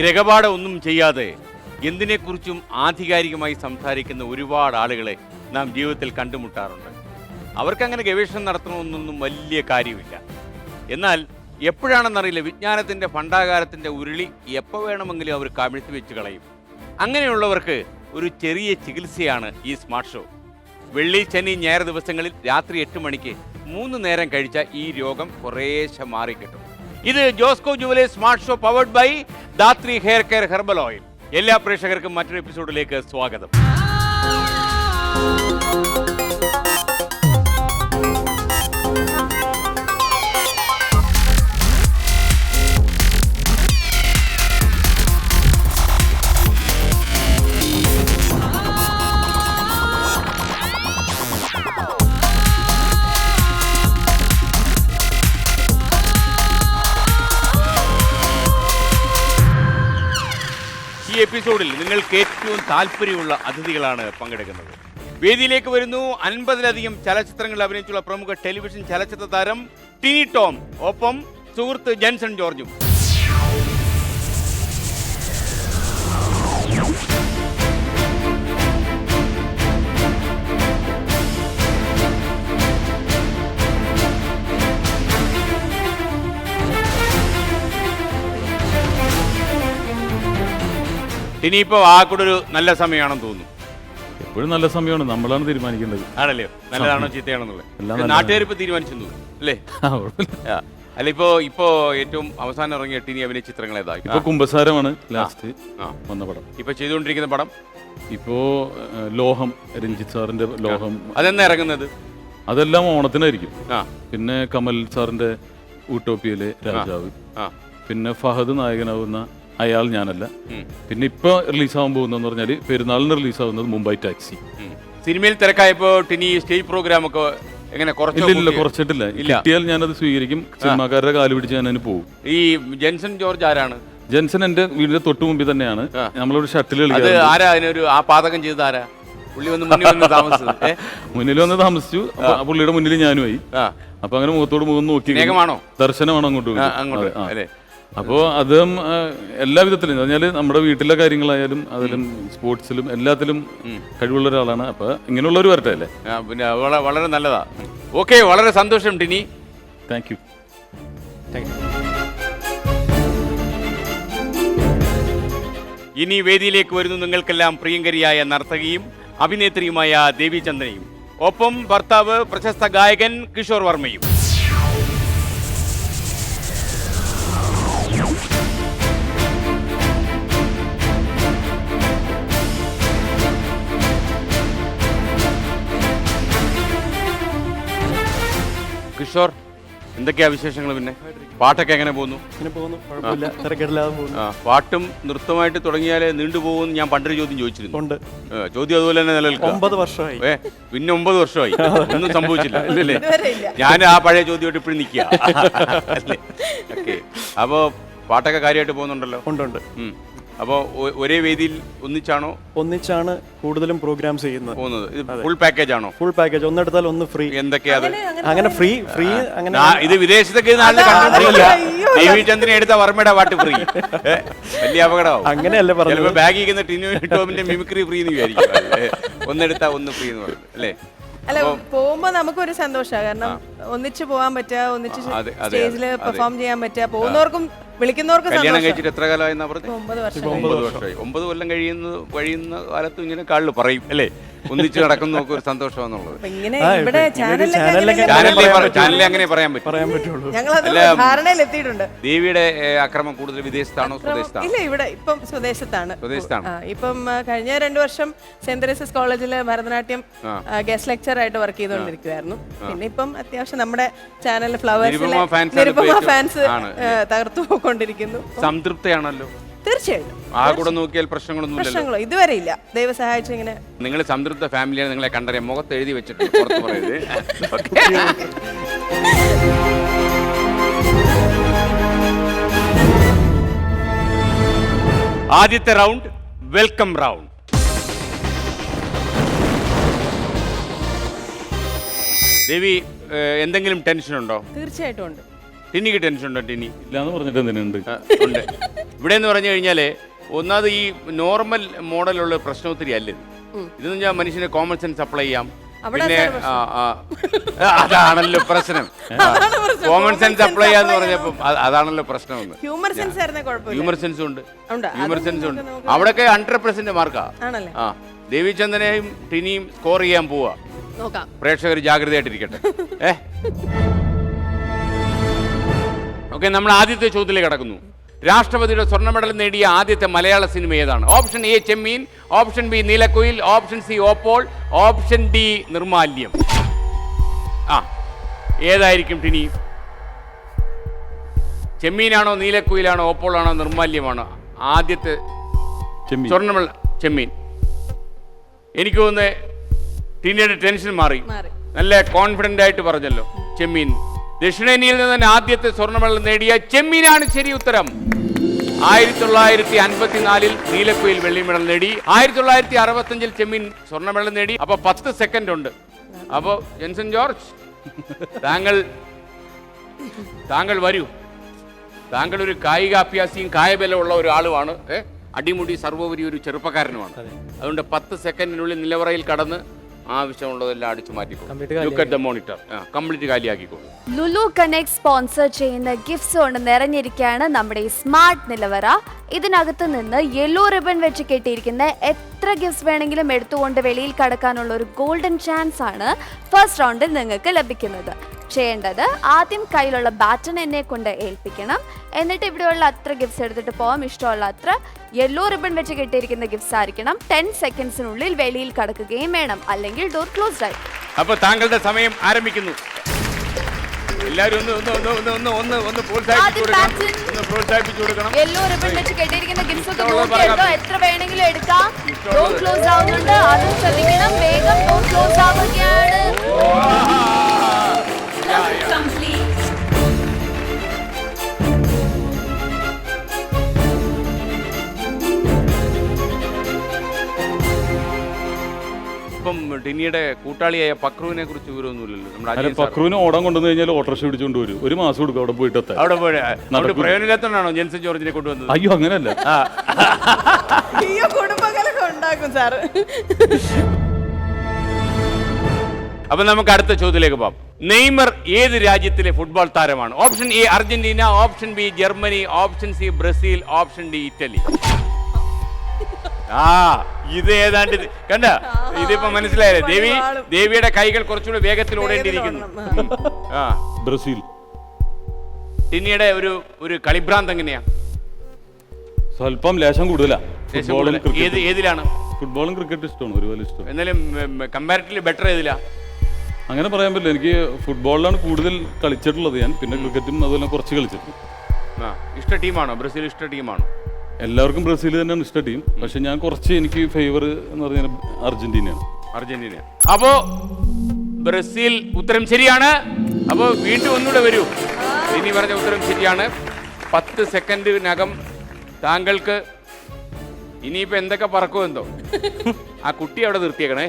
ഗ്രഹപാഠം ഒന്നും ചെയ്യാതെ എന്തിനെക്കുറിച്ചും ആധികാരികമായി സംസാരിക്കുന്ന ഒരുപാട് ആളുകളെ നാം ജീവിതത്തിൽ കണ്ടുമുട്ടാറുണ്ട്. അവർക്കങ്ങനെ ഗവേഷണം നടത്തണമെന്നൊന്നും വലിയ കാര്യമില്ല. എന്നാൽ എപ്പോഴാണെന്നറിയില്ല, വിജ്ഞാനത്തിൻ്റെ ഭണ്ഡാകാരത്തിൻ്റെ ഉരുളി എപ്പോൾ വേണമെങ്കിലും അവർ കമിഴ്ത്തി വെച്ച് കളയും. അങ്ങനെയുള്ളവർക്ക് ഒരു ചെറിയ ചികിത്സയാണ് ഈ സ്മാർട്ട് ഷോ. വെള്ളി, ശനി, ഞായർ ദിവസങ്ങളിൽ രാത്രി 8 മണിക്ക് 3 നേരം കഴിച്ച ഈ രോഗം കുറേശ്ശെ മാറിക്കിട്ടും. ഇത് Josco jewellers smart show powered by Dhathri hair care herbal oil. എല്ലാ പ്രേക്ഷകർക്കും മറ്റൊരു എപ്പിസോഡിലേക്ക് സ്വാഗതം. ഈ എപ്പിസോഡിൽ നിങ്ങൾക്ക് ഏറ്റവും താല്പര്യമുള്ള അതിഥികളാണ് പങ്കെടുക്കുന്നത്. വേദിയിലേക്ക് വരുന്നു 50-ലധികം ചലച്ചിത്രങ്ങളിൽ അഭിനയിച്ചുള്ള പ്രമുഖ ടെലിവിഷൻ ചലച്ചിത്ര താരം ടിനി ടോം, ഒപ്പം സുഹൃത്ത് ജെൻസൺ ജോർജും. ഇനിയിപ്പോൾ ആ കൂടെ ഒരു നല്ല സമയമാണെന്ന് തോന്നുന്നു. എപ്പോഴും നല്ല സമയമാണ്, നമ്മളാണ് തീരുമാനിക്കേണ്ടത്. ആണല്ലേ, നല്ലതാണോ ചീത്തയാണെന്നുള്ളത് നാട്ടുകാർ ഇപ്പൊ തീരുമാനിച്ചു അല്ലേ? അല്ല, ഇപ്പോ ഏറ്റവും അവസാനം ഇറങ്ങിയ ടിനി അഭിനയ ചിത്രങ്ങൾ ഏതാ? ഇപ്പൊ കുംഭസാരമാണ് ലാസ്റ്റ് വന്ന പടം. ഇപ്പൊ ചെയ്തുകൊണ്ടിരിക്കുന്ന പടം ഇപ്പോ ലോഹം, രഞ്ജിത്ത് സാറിന്റെ ലോഹം. അതെന്നാ ഇറങ്ങുന്നത്? അതെല്ലാം ഓണത്തിനായിരിക്കും. പിന്നെ കമൽ സാറിന്റെ ഊട്ടോപ്പിയയിലെ രാജാവ്, പിന്നെ ഫഹദ് നായകനാവുന്ന അയാൾ ഞാനല്ല. പിന്നെ ഇപ്പൊ റിലീസാവാൻ പോകുന്നതെന്ന് പറഞ്ഞാൽ പെരുന്നാളിന് റിലീസാവുന്നത് മുംബൈ ടാക്സി. സിനിമയിൽ തിരക്കായപ്പോ ടിനി സ്റ്റേജ് പ്രോഗ്രാം ഒക്കെ എങ്ങനെ? ഇല്ല, കുറച്ചിട്ടില്ല. കിട്ടിയാൽ ഞാനത് സ്വീകരിക്കും. സിനിമാക്കാരുടെ കാല് പിടിച്ച് ഞാൻ അതിന് പോകും. ഈ ജെൻസൺ ജോർജ് ആരാണ്? ജെൻസൺ എന്റെ വീടിന്റെ തൊട്ട് മുമ്പിൽ തന്നെയാണ്. നമ്മളൊരു ഷട്ടിൽ കളിക്കുന്നത്. ആരാ അതിനൊരു ആ പാതകം ചെയ്ത് ആരാ? പുള്ളി മുന്നിൽ വന്ന് താമസിച്ചു. പുള്ളിയുടെ മുന്നിൽ ഞാനുമായി. അപ്പൊ അങ്ങനെ മുഖത്തോട് മുഖം നോക്കി ദർശനമാണ് അങ്ങോട്ട്. അപ്പോൾ അതും എല്ലാ വിധത്തിലും പറഞ്ഞാൽ നമ്മുടെ വീട്ടിലെ കാര്യങ്ങളായാലും അതിലും സ്പോർട്സിലും എല്ലാത്തിലും കഴിവുള്ള ഒരാളാണ്. അപ്പൊ ഇങ്ങനെയുള്ളവർ വരട്ടെ അല്ലേ? പിന്നെ വളരെ നല്ലതാ. ഓക്കെ, വളരെ സന്തോഷം ടിനി. Thank you. ഇനി വേദിയിലേക്ക് വരുന്നു നിങ്ങൾക്കെല്ലാം പ്രിയങ്കരിയായ നർത്തകിയും അഭിനേത്രിയുമായ ദേവി ചന്ദനയും, ഒപ്പം ഭർത്താവ് പ്രശസ്ത ഗായകൻ കിഷോർ വർമ്മയും. കിഷോർ, എന്തൊക്കെയാ വിശേഷങ്ങൾ? പിന്നെ പാട്ടൊക്കെ എങ്ങനെ പോകുന്നു? പാട്ടും നൃത്തമായിട്ട് തുടങ്ങിയാലേ നീണ്ടുപോകുമെന്ന് ഞാൻ പണ്ടൊരു ചോദ്യം ചോദിച്ചിരുന്നു. ചോദ്യം അതുപോലെ തന്നെ നിലനിൽക്കും. 9 വർഷമായി. പിന്നെ 9 വർഷമായി ഒന്നും സംഭവിച്ചില്ല അല്ലേ? ഞാൻ ആ പഴയ ചോദ്യമായിട്ട് ഇപ്പോഴും നിൽക്കുക അല്ലേ? ഓക്കെ, അപ്പോൾ പാട്ടൊക്കെ കാര്യമായിട്ട് പോകുന്നുണ്ടല്ലോ? ഉണ്ട്. അപ്പോൾ ഒരേ വേദിയിൽ ഒന്നിച്ചാണ് കൂടുതലും പ്രോഗ്രാംസ് ചെയ്യുന്നത്. ഫുൾ പാക്കേജ് ആണോ? ഫുൾ പാക്കേജ്, ഒന്നെടുത്താൽ ഒന്ന് ഫ്രീ. എന്തൊക്കെയാ അങ്ങനെ ഫ്രീ അങ്ങനെ? ഇത് വിദേശത്തൊക്കെ ദേവി ചന്ദ്രനെ എടുത്ത വർമ്മയുടെ പാട്ട് ഫ്രീ. വലിയ അപകടമാവും. അങ്ങനെയല്ല പറഞ്ഞത്. ബാഗിൽ ടിനി ടോമിന്റെ മിമിക്രി ഫ്രീ എന്ന് വിചാരിക്കും. ഒന്നെടുത്താ ഒന്ന് ഫ്രീ എന്ന് പറയുന്നത് അല്ലേ? അല്ല, പോകുമ്പോ നമുക്കൊരു സന്തോഷമാണ്. കാരണം ഒന്നിച്ച് പോകാൻ പറ്റുക, ഒന്നിച്ച് സ്റ്റേജിൽ പെർഫോം ചെയ്യാൻ പറ്റുക, പോകുന്നവർക്കും വിളിക്കുന്നവർക്കും. കല്യാണം കഴിച്ചിട്ട് എത്ര കാലമായെന്നാ പറഞ്ഞു? 9 വർഷമായി. 9 കൊല്ലം കഴിയുന്ന കാലത്തും ഇങ്ങനെ കാളിൽ പറയും അല്ലേ? ഒന്നിച്ച് നടക്കുന്ന നോക്കുക ഒരു സന്തോഷമാണെന്നുള്ളത്. ചാനലിൽ അങ്ങനെ പറയാൻ പറ്റുള്ളൂ. ദേവിയുടെ അക്രമം കൂടുതൽ വിദേശത്താണോ സ്വദേശത്താണോ? ഇല്ല, ഇവിടെ ഇപ്പം സ്വദേശത്താണ്. ഇപ്പം കഴിഞ്ഞ 2 വർഷം സെന്റ് തെരേസസ് കോളേജിലെ ഭരതനാട്യം ഗസ്റ്റ് ലെക്ചർ ആയിട്ട് വർക്ക് ചെയ്തുകൊണ്ടിരിക്കുകയായിരുന്നു. പിന്നെ ഇപ്പം അത്യാവശ്യം നമ്മുടെ ചാനൽ ഫ്ലവേഴ്സിലെ നിരുപമ ഫാൻസ് തകർത്തു പോയിക്കൊണ്ടിരിക്കുന്നു. സംതൃപ്തിയാണല്ലോ? തീർച്ചയായിട്ടും. ആ കൂടെ നോക്കിയാൽ പ്രശ്നങ്ങളൊന്നും ഇതുവരെ ഇല്ല. ദൈവം സഹായിച്ചു. ഇങ്ങനെ നിങ്ങൾ സംതൃപ്ത ഫാമിലിയാണ്. നിങ്ങളെ കണ്ടറിയാം, മുഖത്ത് എഴുതി വെച്ചിട്ട് പുറത്ത് പറയരുത്. ആദ്യത്തെ റൗണ്ട് വെൽക്കം റൗണ്ട്. ദേവി, എന്തെങ്കിലും ടെൻഷൻ ഉണ്ടോ? തീർച്ചയായിട്ടും ഉണ്ട്. ടിനിക്ക് ടെൻഷൻ ഉണ്ടോ? ടിനി ഇല്ലാന്ന് പറഞ്ഞിട്ട് എന്തിനുണ്ട്? ഉണ്ട്. ഇവിടെ എന്ന് പറഞ്ഞു കഴിഞ്ഞാല് ഒന്നാമത് ഈ നോർമൽ മോഡലുള്ള പ്രശ്നം ഒത്തിരി അല്ല ഇതെന്ന് വെച്ചാൽ മനുഷ്യന് കോമൺ സെൻസ് അപ്ലൈ ചെയ്യാം. പിന്നെ അതാണല്ലോ പ്രശ്നം. കോമൺ സെൻസ് അപ്ലൈ ചെയ്യാന്ന് പറഞ്ഞപ്പോ അതാണല്ലോ പ്രശ്നം. ഹ്യൂമർ സെൻസ് ഹ്യൂമർ സെൻസും ഉണ്ട്, ഹ്യൂമർ സെൻസും ഉണ്ട്. അവിടെയൊക്കെ 100% മാർക്കാ. ആ ദേവിചന്ദനെയും ടിനിയും സ്കോർ ചെയ്യാൻ പോവാ. പ്രേക്ഷകർ ജാഗ്രതയായിട്ടിരിക്കട്ടെ. ഓക്കെ, നമ്മൾ ആദ്യത്തെ ചോദ്യത്തിലേക്ക് കടക്കുന്നു. രാഷ്ട്രപതിയുടെ സ്വർണ്ണ മെഡൽ നേടിയ ആദ്യത്തെ മലയാള സിനിമ ഏതാണ്? Option A Chemmeen, option B Neelakuyil, option C Oppol, option D Nirmalyam. ഏതായിരിക്കും ടിനി? ചെമ്മീനാണോ, നീലക്കുയിലാണോ, ഓപ്പോളാണോ, നിർമാല്യമാണോ? ആദ്യത്തെ സ്വർണ്ണ മെഡൽ ചെമ്മീൻ. എനിക്ക് തോന്നുന്നത് ടിനിയുടെ ടെൻഷൻ മാറി, നല്ല കോൺഫിഡന്റ് ആയിട്ട് പറഞ്ഞല്ലോ ചെമ്മീൻ. ദക്ഷിണേന്ത്യയിൽ നിന്ന് തന്നെ ആദ്യത്തെ സ്വർണ്ണ മെഡൽ നേടിയ ചെമ്മീനാണ് ശരി ഉത്തരം. 1954 നീലക്കുയിൽ വെള്ളി മെഡൽ നേടി. 1965 ചെമ്മീൻ സ്വർണ്ണ മെഡൽ നേടി. അപ്പൊ 10 സെക്കൻഡ് ഉണ്ട്. അപ്പോ ജെൻസൺ ജോർജ്, താങ്കൾ വരൂ. താങ്കൾ ഒരു കായികാഭ്യാസിയും കായബലമുള്ള ഒരാളുമാണ്. അടിമുടി സർവോപരി ഒരു ചെറുപ്പക്കാരനുമാണ്. അതുകൊണ്ട് 10 സെക്കൻഡിനുള്ളിൽ നിലവറയിൽ കടന്ന് ആവശ്യമുള്ളതെല്ലാം അടിച്ചു മാറ്റിക്കോളൂ. കാലിയാക്കിക്കോളൂ. ലുലു കണക്ട് സ്പോൺസർ ചെയ്യുന്ന ഗിഫ്റ്റ്സ് കൊണ്ട് നിറഞ്ഞിരിക്കുകയാണ് നമ്മുടെ ഈ സ്മാർട്ട് നിലവറ. ഇതിനകത്ത് നിന്ന് യെല്ലോ റിബൺ വെച്ച് കെട്ടിയിരിക്കുന്ന എത്ര ഗിഫ്റ്റ്സ് വേണമെങ്കിലും എടുത്തുകൊണ്ട് വെളിയിൽ കടക്കാനുള്ള ഒരു ഗോൾഡൻ ചാൻസ് ആണ് ഫസ്റ്റ് റൗണ്ടിൽ നിങ്ങൾക്ക് ലഭിക്കുന്നത്. ചെയ്യേണ്ടത് ആദ്യം കയ്യിലുള്ള ബാറ്റൺ എന്നെ കൊണ്ട് ഏൽപ്പിക്കണം. എന്നിട്ട് ഇവിടെയുള്ള അത്ര ഗിഫ്റ്റ്സ് എടുത്തിട്ട് പോകാം. ഇഷ്ടമുള്ള അത്ര യെല്ലോ റിബൺ വെച്ച് കെട്ടിയിരിക്കുന്ന ഗിഫ്റ്റ്സ് ആയിരിക്കണം. 10 സെക്കൻഡ്സിനുള്ളിൽ വെളിയിൽ കടക്കുകയും വേണം, അല്ലെങ്കിൽ ഡോർ ക്ലോസ്ഡ് ആയി. അപ്പോൾ താങ്കളുടെ സമയം ആരംഭിക്കുന്നു. എല്ലാവരും ഒന്ന് പ്രോത്സാഹിപ്പിച്ചു കൊടുക്കണം. യെല്ലോ റിബൺ വെച്ച് കെട്ടിയിരിക്കുന്ന ഗിഫ്റ്റ്സ് ഒക്കെ നോക്കിയെടുത്തോ. എത്ര വേണമെങ്കിലും എടുക്കാം. ഡോർ ക്ലോസ് ആവുന്നുണ്ട്, അതും ശ്രദ്ധിക്കണം. വേഗം ഡോർ ക്ലോസ് ആവുകയാണ്. ഇപ്പം ടിനിയുടെ കൂട്ടാളിയായ പക്രുവിനെ കുറിച്ച് വിവരമൊന്നുമില്ലല്ലോ. പക്രുവിന് ഓടാൻ കൊണ്ടുവന്നു കഴിഞ്ഞാൽ ഓട്ടോറിക്ഷ പിടിച്ചുകൊണ്ട് വരും. ഒരു മാസം കൊടുക്കും അവിടെ പോയിട്ട്. അവിടെ പ്രയോജനമില്ലാത്തതാണോ ജെൻസൺ ജോർജിനെ കൊണ്ടുവന്നത്? അയ്യോ, അങ്ങനെയല്ല. അപ്പൊ നമുക്ക് അടുത്ത ചോദ്യത്തിലേക്ക് പോകാം. നെയ്മർ ഏത് രാജ്യത്തിലെ ഫുട്ബോൾ താരമാണ്? Option A Argentina, option B Germany, option C Brazil, option D Italy. ഇത് ഏതാണ്ട് കണ്ട, ഇതിപ്പോ മനസ്സിലായല്ലേ? ദേവിയുടെ കൈകൾ കുറച്ചുകൂടി വേഗത്തിൽ ഓടേണ്ടിയിരിക്കുന്നു. ബ്രസീൽ. ടിനിയുടെ ഒരു കളിഭ്രാന്ത് എങ്ങനെയാ? സ്വല്പം ലേശം കൂടുതലാ. ഏതിലാണ്? ഫുട്ബോളും ക്രിക്കറ്റും ഇഷ്ടമാണ്, ഒരുപോലെ ഇഷ്ടം. എന്നാലും കമ്പാരിറ്റീവ്ലി ബെറ്റർ ഏതിലാ? അങ്ങനെ പറയാൻ പറ്റില്ല. എനിക്ക് ഫുട്ബോളിലാണ് കൂടുതൽ കളിച്ചിട്ടുള്ളത് ഞാൻ. പിന്നെ ക്രിക്കറ്റും അതുപോലെ കുറച്ച് കളിച്ചിട്ടുണ്ട്. ഇഷ്ട ടീമാണോ ബ്രസീൽ? ഇഷ്ട ടീമാണോ? എല്ലാവർക്കും ബ്രസീൽ തന്നെയാണ് ഇഷ്ട ടീം. പക്ഷെ ഞാൻ കുറച്ച് എനിക്ക് ഫേവർ എന്ന് പറഞ്ഞാൽ അർജന്റീനയാണ്. അപ്പോ ബ്രസീൽ ഉത്തരം ശരിയാണ്. അപ്പോ വീണ്ടും ഒന്നുകൂടെ വരൂ. ഇനി പറഞ്ഞ ഉത്തരം ശരിയാണ്. 10 സെക്കൻഡിനകം താങ്കൾക്ക് ഇനിയിപ്പോ എന്തൊക്കെ പറക്കുമെന്തോ. ആ കുട്ടി അവിടെ നിർത്തിയേക്കണേ.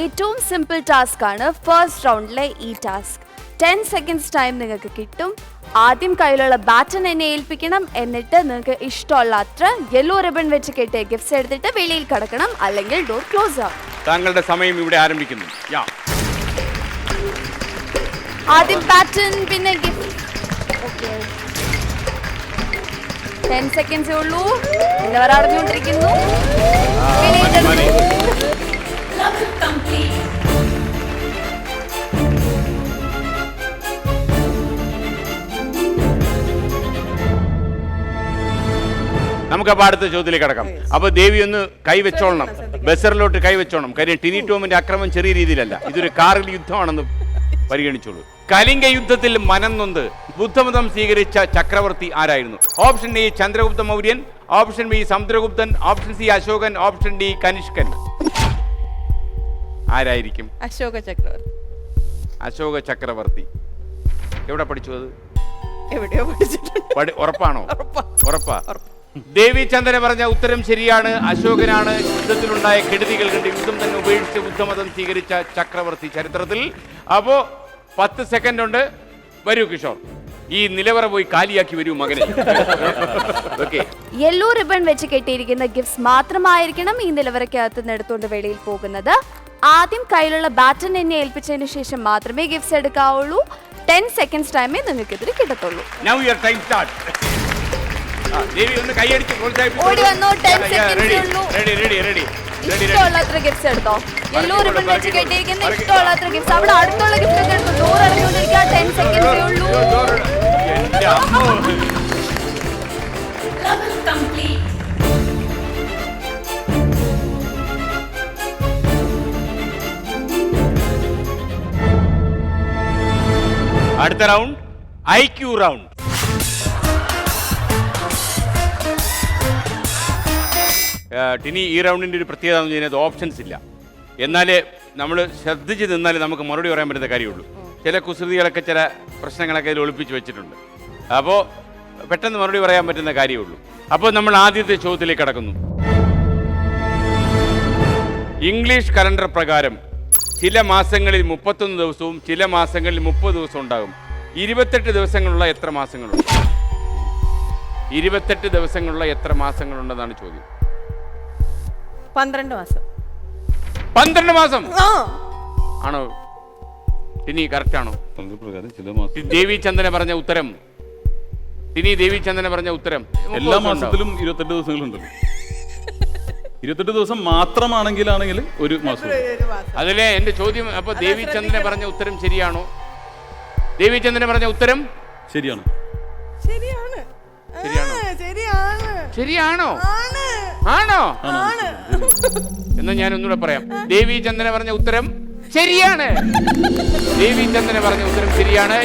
ഏറ്റവും സിമ്പിൾ ടാസ്ക് ആണ് ഫസ്റ്റ് റൗണ്ടിലെ ഈ ടാസ്ക്. 10 സെക്കൻഡ്സ് ടൈം നിങ്ങൾക്ക് കിട്ടും. ആദ്യം കയ്യിലുള്ള ബാറ്റൺ എന്നെ ഏൽപ്പിക്കണം. എന്നിട്ട് നിങ്ങൾക്ക് ഇഷ്ടമുള്ള അത്ര യെല്ലോ റിബൺ വെച്ച് കെട്ടിയ ഗിഫ്റ്റ്സ് എടുത്തിട്ട് വെളിയിൽ കടക്കണം, അല്ലെങ്കിൽ ഡോർ ക്ലോസ് ആവും. താങ്കളുടെ സമയം ഇവിടെ ആരംഭിക്കുന്നു. ആദ്യം ബാറ്റൺ, പിന്നെ ഗിഫ്റ്റ്. 10 സെക്കൻഡ്സേ ഉള്ളൂ. എല്ലാവരും അറിഞ്ഞുകൊണ്ടിരിക്കുന്നു. നമുക്കപ്പോൾ അടുത്ത ചോദ്യത്തിലേക്ക് കടക്കാം. അപ്പൊ ദേവി ഒന്ന് കൈവച്ചോളണം, ബസറിലോട്ട് കൈവച്ചോണം. കാര്യം ടിനി ടോമിന്റെ അക്രമം ചെറിയ രീതിയിലല്ല, ഇതൊരു കാർഗിൽ യുദ്ധമാണെന്ന് പരിഗണിച്ചോളൂ. കലിംഗ യുദ്ധത്തിൽ മനംനൊന്ത് ബുദ്ധമതം സ്വീകരിച്ച ചക്രവർത്തി ആരായിരുന്നു? Option A Chandragupta Mauryan, option B Samudraguptan, option C Ashokan, option D Kanishkan. ആരായിരിക്കും? അശോക ചക്രവർത്തി. അശോക ചക്രവർത്തി. എവിടെ പഠിച്ചു അത്? എവിടെയോ പഠിച്ചിട്ടുണ്ട്. ഉറപ്പാണോ? ഉറപ്പാ. ദേവിചന്ദ്രൻ പറഞ്ഞ ഉത്തരം ശരിയാണ്. അശോകനാണ് യുദ്ധത്തിലുണ്ടായ കെടുതികൾ കണ്ട് യുദ്ധം തന്നെ ഉപേക്ഷിച്ച് ബുദ്ധമതം സ്വീകരിച്ച ചക്രവർത്തി ചരിത്രത്തിൽ. അപ്പോ 10 സെക്കൻഡ് ഉണ്ട്. വരൂ കിഷോർ. ഈ നിലവറ പോയി കാലിയാക്കി വരൂ മകനെ. ഓക്കെ. യെല്ലോ റിബൺ വെച്ച് കെട്ടിയിരിക്കുന്ന ഗിഫ്റ്റ്സ് മാത്രമായിരിക്കണം ഈ നിലവറയ്ക്കകത്ത് നിന്ന് എടുത്തുകൊണ്ട് വെളിയിൽ പോകുന്നത്. ആദ്യം കയ്യിലുള്ള ബാറ്റൺ എന്നെ ഏൽപ്പിച്ചതിന് ശേഷം മാത്രമേ ഗിഫ്റ്റ്സ് എടുക്കാവുള്ളൂ. 10 seconds ടൈമേ നിങ്ങൾക്ക് ഇതിൽ കിട്ടത്തുള്ളൂ. Now your time start. ദേവി ഒന്ന് കൈയടിച്ച് പ്രോത്സാഹിപ്പിച്ചു. ഓടി വന്നോ, 10 seconds ഉള്ളൂ. റെഡി. ഇഷ്ടമുള്ളത്ര ഗിഫ്റ്റ്സ് എടുത്തോ. യെല്ലോ റിബൺ വെച്ച് കെട്ടിയിരിക്കുന്ന ഇഷ്ടമുള്ളത്ര ഗിഫ്റ്റ്സ്. അവിടെ അടുത്തുള്ള ഗിഫ്റ്റ് ഒക്കെ എടുത്തു. ഡോർ അടഞ്ഞുകൊണ്ടിരിക്കുക. 10 seconds ഉള്ളൂ. എന്റെ അമ്മോ. അടുത്ത റൗണ്ട് IQ റൗണ്ട്. ടിനി, ഈ റൗണ്ടിൻ്റെ ഒരു പ്രത്യേകത എന്ന് പറഞ്ഞാൽ ഓപ്ഷൻസ് ഇല്ല. എന്നാലേ നമ്മൾ ശ്രദ്ധിച്ച് നിന്നാലേ നമുക്ക് മറുപടി പറയാൻ പറ്റുന്ന കാര്യമുള്ളൂ. ചില കുസൃതികളൊക്കെ ചില പ്രശ്നങ്ങളൊക്കെ അതിൽ ഒളിപ്പിച്ച് വെച്ചിട്ടുണ്ട്. അപ്പോൾ പെട്ടെന്ന് മറുപടി പറയാൻ പറ്റുന്ന കാര്യമുള്ളൂ. അപ്പോൾ നമ്മൾ ആദ്യത്തെ ചോദ്യത്തിലേക്ക് കടക്കുന്നു. ഇംഗ്ലീഷ് കലണ്ടർ പ്രകാരം ചില മാസങ്ങളിൽ 31 ദിവസവും ചില മാസങ്ങളിൽ 30 ദിവസവും ഉണ്ടാകും. 28 ദിവസങ്ങളുള്ള എത്ര മാസങ്ങളുണ്ട്? 28 ദിവസങ്ങളുള്ള എത്ര മാസങ്ങളുണ്ടെന്നാണ് ചോദ്യം. 12 മാസം. 12 മാസം ആണോ? ടിനി കറക്റ്റ് ആണോ? ദേവി ചന്ദന പറഞ്ഞ ഉത്തരം. ടിനി, ദേവി ചന്ദന പറഞ്ഞ ഉത്തരം. എല്ലാ മാസത്തിലും 28 ദിവസങ്ങളുണ്ടല്ലോ. 28 ദിവസം മാത്രമാണെങ്കിൽ ഒരു മാസം. അതിലെ എന്റെ ചോദ്യം, അപ്പൊ ദേവി ചന്ദന പറഞ്ഞ ഉത്തരം ശരിയാണോ? ദേവി ചന്ദന പറഞ്ഞ ഉത്തരം ശരിയാണ്. ശരിയാണ്. ശരിയാണോ? ആണോ? എന്നാ ഞാൻ ഒന്നുകൂടെ പറയാം. ദേവി ചന്ദന പറഞ്ഞ ഉത്തരം ശരിയാണ്. ദേവി ചന്ദന പറഞ്ഞ ഉത്തരം ശരിയാണ്.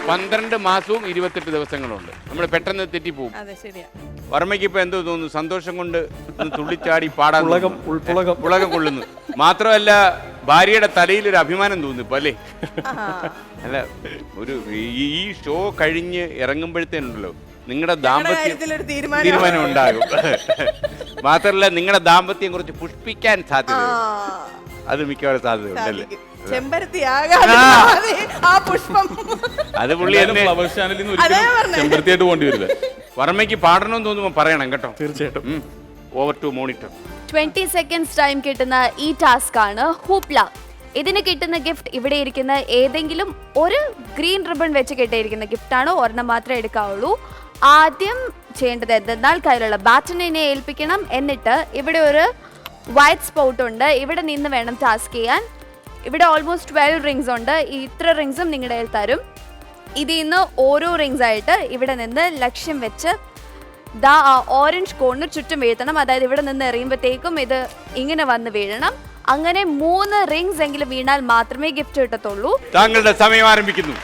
12 മാസവും 28 ദിവസങ്ങളുണ്ട്. നമ്മൾ പെട്ടെന്ന് തെറ്റിപ്പോവും. വർമ്മയ്ക്ക് ഇപ്പൊ എന്തോ തോന്നുന്നു? സന്തോഷം കൊണ്ട് തുള്ളിച്ചാടി പാടാൻ പുളകം കൊള്ളുന്നു. മാത്രമല്ല ഭാര്യയുടെ തലയിൽ ഒരു അഭിമാനം തോന്നുന്നു ഇപ്പൊ, അല്ലേ? അല്ല, ഒരു ഈ ഷോ കഴിഞ്ഞ് ഇറങ്ങുമ്പോഴത്തേനുണ്ടല്ലോ നിങ്ങളുടെ ദാമ്പത്യം തീരുമാനം ഉണ്ടാകും. മാത്രമല്ല നിങ്ങളുടെ ദാമ്പത്യം കുറച്ച് പുഷ്പിക്കാൻ സാധ്യത, അത് മിക്കവാറും സാധ്യത ഉണ്ടല്ലേ? അത് പുള്ളി ചെമ്പരത്തിയായിട്ട് പോകേണ്ടി വരില്ല. വർമ്മയ്ക്ക് പാടണമെന്ന് തോന്നുമ്പോൾ പറയണം കേട്ടോ. തീർച്ചയായിട്ടും. Over to monitor. 20 seconds time കിട്ടുന്ന ഈ ടാസ്ക് ആണ് ഹൂപ്ല. ഇതിന് കിട്ടുന്ന ഗിഫ്റ്റ് ഇവിടെ ഇരിക്കുന്ന ഏതെങ്കിലും ഒരു ഗ്രീൻ റിബൺ വെച്ച് കെട്ടിയിരിക്കുന്ന ഗിഫ്റ്റ് ആണ്. ഒരെണ്ണം മാത്രമേ എടുക്കാവുള്ളൂ. ആദ്യം ചെയ്യേണ്ടത് എന്തെന്നാൽ കയ്യിലുള്ള ബാറ്റണിനെ ഏൽപ്പിക്കണം. എന്നിട്ട് ഇവിടെ ഒരു വൈറ്റ് സ്പോട്ട് ഉണ്ട്. ഇവിടെ നിന്ന് വേണം ടാസ്ക് ചെയ്യാൻ. ഇവിടെ ഓൾമോസ്റ്റ് 12 റിങ്സ് ഉണ്ട്. ഇത്ര റിങ്സും നിങ്ങളുടെ കയ്യിൽ തരും. ഇതിൽ നിന്ന് ഓരോ റിങ്സ് ആയിട്ട് ഇവിടെ നിന്ന് ലക്ഷ്യം വെച്ച് ദാ ഓറഞ്ച് കോണിന് ചുറ്റും വീഴ്ത്തണം. അതായത് ഇവിടെ നിന്ന് എറിയുമ്പോഴത്തേക്കും ഇത് ഇങ്ങനെ വന്ന് വീഴണം. അങ്ങനെ 3 റിങ്സ് എങ്കിലും വീണാൽ മാത്രമേ ഗിഫ്റ്റ് കിട്ടത്തുള്ളൂ. താങ്കളുടെ സമയം ആരംഭിക്കുന്നു.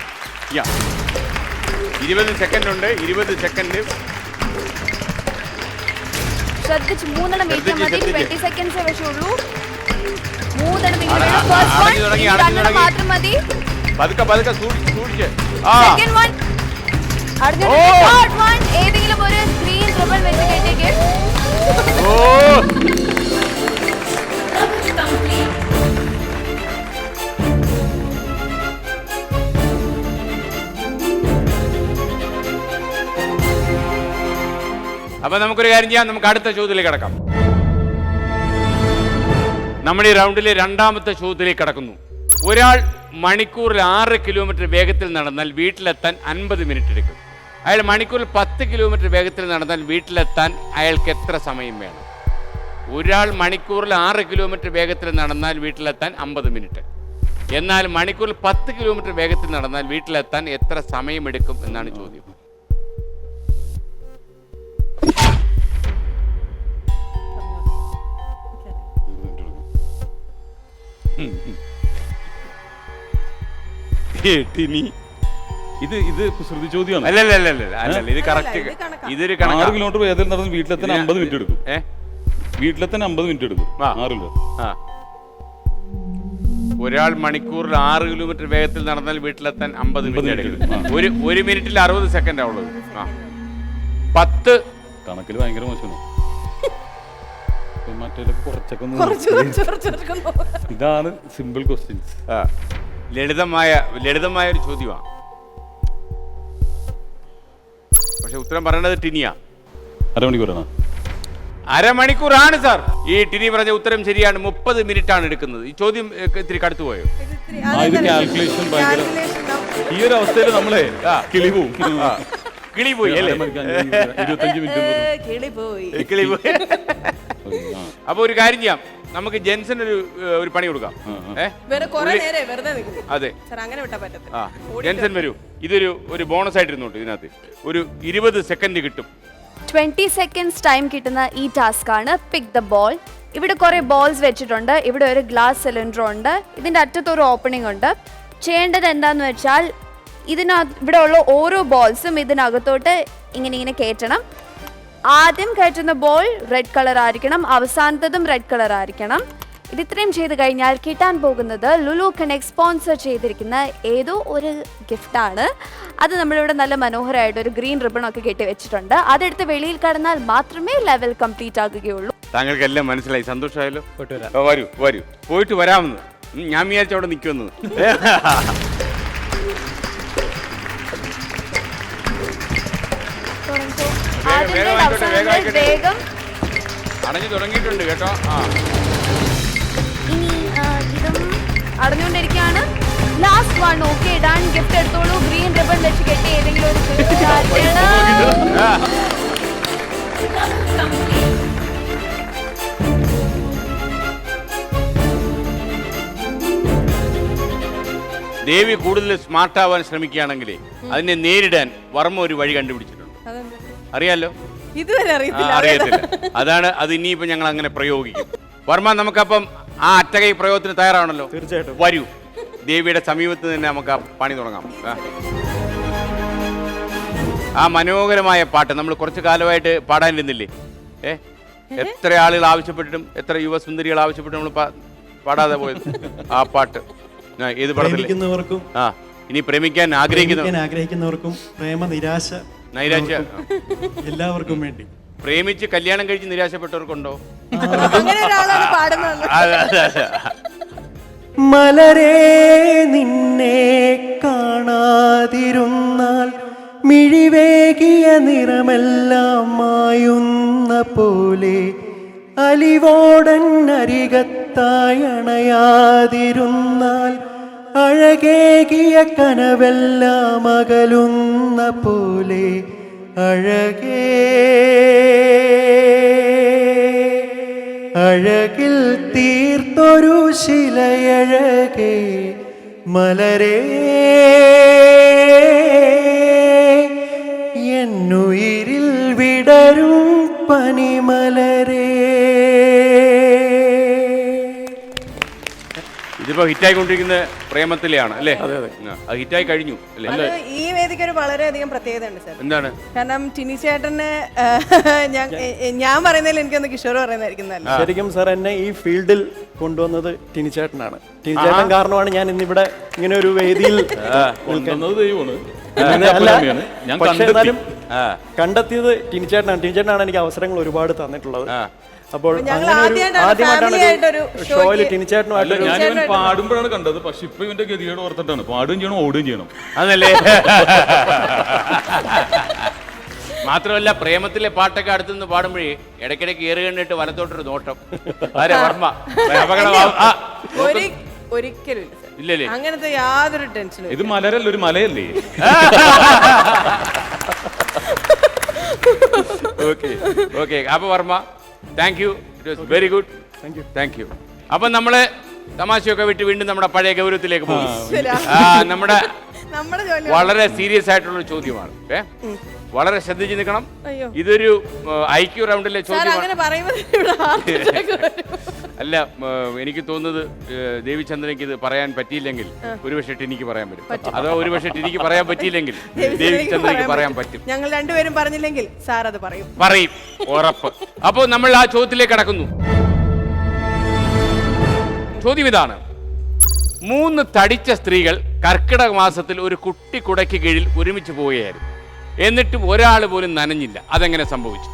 20 സെക്കൻഡ് ഉണ്ട്. 20 സെക്കൻഡ് ശ്രദ്ധിച്ച് 3 വീഴ്ത്താൻ മതി. 20 സെക്കൻഡ്സേ വെച്ചുള്ളൂ. 3 മാത്രം മതി. പതുക്കെ സൂക്ഷിച്ച്. ഏതെങ്കിലും ഒരു ഗ്രീൻ റിബൺ വെച്ച് കെട്ടിക്ക്. അപ്പൊ നമുക്കൊരു കാര്യം ചെയ്യാം. നമുക്ക് അടുത്ത ചോദ്യത്തിലേക്ക് കടക്കാം. നമ്മുടെ ഈ റൗണ്ടിലെ രണ്ടാമത്തെ ചോദ്യത്തിലേക്ക് കടക്കുന്നു. ഒരാൾ മണിക്കൂറിൽ 6 കിലോമീറ്റർ വേഗത്തിൽ നടന്നാൽ വീട്ടിലെത്താൻ 50 മിനിറ്റ് എടുക്കും. അയാൾ മണിക്കൂറിൽ 10 കിലോമീറ്റർ വേഗത്തിൽ നടന്നാൽ വീട്ടിലെത്താൻ അയാൾക്ക് എത്ര സമയം വേണം? ഒരാൾ മണിക്കൂറിൽ 6 കിലോമീറ്റർ വേഗത്തിൽ നടന്നാൽ വീട്ടിലെത്താൻ 50 മിനിറ്റ്. എന്നാൽ മണിക്കൂറിൽ 10 കിലോമീറ്റർ വേഗത്തിൽ നടന്നാൽ വീട്ടിലെത്താൻ എത്ര സമയമെടുക്കും എന്നാണ് ചോദ്യം. ഇത് കുസൃതി ചോദ്യമാണ്. അല്ല, ഇത് കറക്റ്റ്. ഇതൊരു 6 കിലോമീറ്റർ വേഗത്തിൽ നടന്ന് വീട്ടിലെത്താൻ 50 മിനിറ്റ് എടുക്കും. വീട്ടിലെത്താൻ 50 മിനിറ്റ് എടുക്കും. ഒരാൾ മണിക്കൂറിൽ 6 കിലോമീറ്റർ വേഗത്തിൽ നടന്നാൽ വീട്ടിലെത്താൻ 50 മിനിറ്റ് എടുക്കും. ഒരു മിനിറ്റിൽ 60 സെക്കൻഡ് ആവുള്ളത്. 10 കണക്കിൽ ഭയങ്കര മോശമാണ്. ഇതാണ് സിമ്പിൾ ക്വസ്റ്റ്യൻസ്. ലളിതമായ ഒരു ചോദ്യമാണ്. പക്ഷെ ഉത്തരം പറയേണ്ടത് ടിനിയാ. അരമണിക്കൂറാണ്. അരമണിക്കൂറാണ് സാർ. ഈ ടിനി പറഞ്ഞ ഉത്തരം ശരിയാണ്. 30 മിനിറ്റ് ആണ് എടുക്കുന്നത്. ഈ ചോദ്യം ഇത്തിരി കടുത്തു പോയോ? ഇത് കാൽക്കുലേഷൻ ഭയങ്കര. ഈ ഒരു അവസ്ഥയിൽ നമ്മളെ കിളി പോവും. കിളി പോയി അല്ലേ? 25 മിനിറ്റ്. കിളി പോയി. അപ്പൊ ഒരു കാര്യം ചെയ്യാം, നമുക്ക് ജെൻസൺ ഒരു പണി കൊടുക്കാം. അതെ, അങ്ങനെ വിട്ടാ പറ്റത്തില്ല. ജെൻസൺ വരൂ. ഇതൊരു ബോണസ് ആയിട്ടിരുന്നോട്ട്. ഇതിനകത്ത് ഒരു 20 സെക്കൻഡ് കിട്ടും. 20 സെക്കൻഡ്സ് ടൈം കിട്ടുന്ന ഈ ടാസ്ക് ആണ് പിക്ക് ദ ബോൾ. ഇവിടെ കുറെ ബോൾസ് വെച്ചിട്ടുണ്ട്. ഇവിടെ ഒരു ഗ്ലാസ് സിലിണ്ടർ ഉണ്ട്. ഇതിന്റെ അറ്റത്ത് ഒരു ഓപ്പണിംഗ് ഉണ്ട്. ചെയ്യേണ്ടത് എന്താന്ന് വെച്ചാൽ ഇവിടെ ഉള്ള ഓരോ ബോൾസും ഇതിനകത്തോട്ട് ഇങ്ങനെ കയറ്റണം. ആദ്യം കയറ്റുന്ന ബോൾ റെഡ് കളർ ആയിരിക്കണം, അവസാനത്തതും റെഡ് കളർ ആയിരിക്കണം. ഇത് ഇത്രയും ചെയ്ത് കഴിഞ്ഞാൽ കിട്ടാൻ പോകുന്നത് ലുലു കണക്ട് സ്പോൺസർ ചെയ്തിരിക്കുന്ന ഏതോ ഒരു ഗിഫ്റ്റാണ്. അത് നമ്മളിവിടെ നല്ല മനോഹരമായിട്ട് ഒരു ഗ്രീൻ റിബണൊക്കെ കെട്ടി വെച്ചിട്ടുണ്ട്. അതെടുത്ത് വെളിയിൽ കടന്നാൽ മാത്രമേ ലെവൽ കംപ്ലീറ്റ് ആകുകയുള്ളൂ. താങ്കൾക്ക് എല്ലാം മനസ്സിലായി, സന്തോഷമായല്ലോ. വരൂ പോയിട്ട് വരാമെന്ന്. ഞാൻ വിചാരിച്ച അവിടെ നിൽക്കുമെന്ന്. വേഗം അടഞ്ഞു തുടങ്ങിയിട്ടുണ്ട് കേട്ടോ. ഇനി ഇതും അടഞ്ഞുകൊണ്ടിരിക്കുകയാണ്. Last one. Okay, done. Gift എടുത്തോളൂ. ഗ്രീൻ റിബൺ വെച്ച് കെട്ടി ഏതെങ്കിലും ഒരു ദേവി കൂടുതൽ സ്മാർട്ട് ആവാൻ ശ്രമിക്കുകയാണെങ്കിൽ അതിനെ നേരിടാൻ വർമ്മ ഒരു വഴി കണ്ടുപിടിച്ചിട്ടുണ്ട്. അറിയാലോ? ഇതുവരെ അറിയത്തില്ല. അത് ഇനിയിപ്പോ ഞങ്ങൾ അങ്ങനെ പ്രയോഗിക്കും. വർമ്മ, നമുക്കപ്പം ആ അറ്റകൈ പ്രയോഗത്തിന് തയ്യാറാണല്ലോ? തീർച്ചയായിട്ടും. വരൂ, ദേവിയുടെ സമീപത്ത് തന്നെ നമുക്ക് ആ പണി തുടങ്ങാം. ആ മനോഹരമായ പാട്ട് നമ്മൾ കുറച്ചു കാലമായിട്ട് പാടാനിരുന്നില്ലേ? എത്ര ആളുകൾ ആവശ്യപ്പെട്ടിട്ടും എത്ര യുവസുന്ദരികൾ ആവശ്യപ്പെട്ടും നമ്മൾ പാടാതെ പോയത് ആ പാട്ട്. ഏത് പ്രേമിക്കുന്നവർക്കും ഇനി പ്രേമിക്കാൻ ആഗ്രഹിക്കുന്നവർക്കും പ്രേമ നിരാശ എല്ലാവർക്കും വേണ്ടി. പ്രേമിച്ച് കല്യാണം കഴിച്ച് നിരാശപ്പെട്ടവർക്കുണ്ടോ? മലരേ നിന്നെ കാണാതിരുന്നാൽ മിഴിവേകിയ നിറമെല്ലാം മായുന്ന പോലെ അലിവോടൻ അരികത്തായി അണയാതിരുന്നാൽ അഴകേകിയ കനവെല്ലാം അകലുന്ന പോലെ അഴകിൽ തീർത്തൊരു ശിലയഴകേ മലരേ എന്നുയിരിൽ വിടരും പനിമലരേ. ഇതിപ്പോ ഹിറ്റായിക്കൊണ്ടിരിക്കുന്ന പ്രേമത്തിലെയാണ് അല്ലേ? അത് ഹിറ്റായി കഴിഞ്ഞു അല്ലേ? ഈ വേദിക്ക് ഒരു വളരെയധികം പ്രത്യേകത ഉണ്ട് സാർ. എന്താണ്? കാരണം ടിനി ചേട്ടന് ഞാൻ പറയുന്നതിൽ എനിക്കൊന്ന് കിഷോർ പറയുന്നതായിരിക്കും നല്ലത്. ശരിക്കും സാർ എന്നെ ഈ ഫീൽഡിൽ കൊണ്ടുവന്നത് ടിനി ചേട്ടനാണ്. ടിനി ചേട്ടൻ കാരണമാണ് ഞാൻ ഇന്നിവിടെ ഇങ്ങനെ ഒരു വേദിയിൽ പക്ഷേ എന്നാലും കണ്ടെത്തിയത് ടിനി ചേട്ടനാണ്. ടിനി ചേട്ടനാണ് എനിക്ക് അവസരങ്ങൾ ഒരുപാട് തന്നിട്ടുള്ളത്. അപ്പോൾ ആദ്യമായിട്ടാണ് ഷോയിൽ ടിനിച്ചേട്ടനുമായിട്ട് പാടുമ്പോഴാണ് കണ്ടത്. പക്ഷെ ഇപ്പൊ ഇവന്റെ ഗതികേട് ഓർത്തിട്ടാണ് പാടുകയും ചെയ്യണം ഓടുകയും ചെയ്യണം. അതല്ലേ? മാത്രമല്ല പ്രേമത്തിലെ പാട്ടൊക്കെ അടുത്തുനിന്ന് പാടുമ്പോഴേ ഇടയ്ക്കിടയ്ക്ക് ഏറ് കണ്ടിട്ട് വലത്തോട്ടൊരു നോട്ടം. വർമ്മ ഒരിക്കലും ഇല്ലല്ലേ? അങ്ങനത്തെ യാതൊരു ടെൻഷനും. ഇത് മലരല്ല, ഒരു മലയല്ലേ? ഓക്കെ. അപ്പൊ Varma, thank you. It was very good. Thank you. അപ്പൊ നമ്മള് തമാശയൊക്കെ വിട്ട് വീണ്ടും നമ്മുടെ പഴയ ഗൗരവത്തിലേക്ക് പോകും. നമ്മുടെ വളരെ സീരിയസ് ആയിട്ടുള്ള ചോദ്യമാണ്. വളരെ ശ്രദ്ധിച്ച് നിൽക്കണം. ഇതൊരു IQ റൗണ്ടിലെ ചോദ്യമാണ്. അല്ല, എനിക്ക് തോന്നുന്നത് ദേവിചന്ദ്രനിക്ക് ഇത് പറയാൻ പറ്റിയില്ലെങ്കിൽ ഒരുപക്ഷെ ടിനിക്ക് പറയാൻ പറ്റും. അഥവാ ഒരുപക്ഷെ ടിനിക്ക് പറയാൻ പറ്റിയില്ലെങ്കിൽ ദേവിചന്ദ്രനിക്ക് പറയാൻ പറ്റും. ഞങ്ങൾ രണ്ടുപേരും പറഞ്ഞില്ലെങ്കിൽ സാർ അത് പറയും. ഉറപ്പ്. അപ്പോൾ നമ്മൾ ആ ചോദ്യത്തിലേക്ക് കടക്കുന്നു. ചോദ്യം ഇതാണ്: 3 തടിച്ച സ്ത്രീകൾ കർക്കിടക മാസത്തിൽ ഒരു കുട്ടി കുടയ്ക്ക് കീഴിൽ ഒരുമിച്ച് പോവുകയായിരുന്നു. എന്നിട്ടും ഒരാൾ പോലും നനഞ്ഞില്ല. അതെങ്ങനെ സംഭവിച്ചു?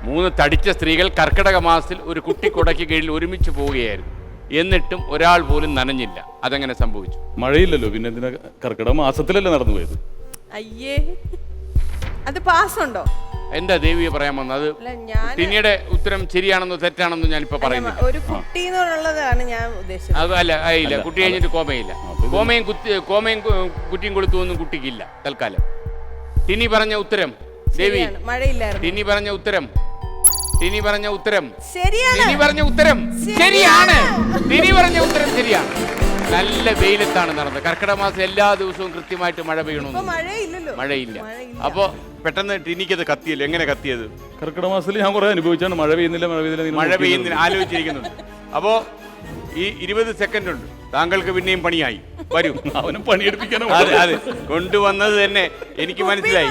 3 തടിച്ച സ്ത്രീകൾ കർക്കിടക മാസത്തിൽ ഒരു കുട്ടി കുടയ്ക്ക് കീഴിൽ ഒരുമിച്ച് പോവുകയായിരുന്നു. എന്നിട്ടും ഒരാൾ പോലും നനഞ്ഞില്ല. അതെങ്ങനെ സംഭവിച്ചു? മഴയില്ലല്ലോ, പിന്നെ എന്തിനാ? കർക്കിടക മാസത്തിലല്ലേ നടന്നു പോയത്? അയ്യേ, അത് പാസ് ഉണ്ടോ? എന്താ ദേവിയെ പറയാൻ വന്നത്? അല്ല, ഞാൻ ടിനിയുടെ ഉത്തരം ശരിയാണെന്നോ തെറ്റാണെന്നോ ഞാനിപ്പോ പറയുന്നില്ല. ഒരു കുട്ടി എന്നുള്ളതാണ് ഞാൻ ഉദ്ദേശിച്ചത്. അത് അല്ല, ഇല്ല, കുട്ടി കഴിഞ്ഞിട്ട് കോമയില്ല. കോമയും കുറ്റിയും കൊടുത്തൊന്നും കുട്ടിക്കില്ല തൽക്കാലം. ടിനി പറഞ്ഞ ഉത്തരം ദേവി, ശരിയാണ്, മഴയില്ലായിരുന്നു. ടിനി പറഞ്ഞ ഉത്തരം ശരിയാണ്. ടിനി പറഞ്ഞ ഉത്തരം ശരിയാണ്. ടിനി പറഞ്ഞ ഉത്തരം ശരിയാണ്. നല്ല വെയിലത്താണ് നടന്നത്. കർക്കിടക മാസം എല്ലാ ദിവസവും കൃത്യമായിട്ട് മഴ പെയ്യണമെന്ന്. മഴയില്ല. അപ്പോ പെട്ടെന്ന് ടിനിക്കത് കത്തിയല്ലോ. എങ്ങനെ കത്തിയത്? കർക്കിടക മാസത്തിൽ ഞാൻ കുറെ അനുഭവിച്ചാണ്. മഴ പെയ്യുന്നില്ല ആലോചിച്ചിരിക്കുന്നുണ്ട്. അപ്പോ ഈ 20 സെക്കൻഡ് ഉണ്ട്. താങ്കൾക്ക് പിന്നെയും പണിയായി. വരും, അവനും പണിയെടുപ്പിക്കാനോ. അതെ, കൊണ്ടുവന്നത് തന്നെ എനിക്ക് മനസ്സിലായി.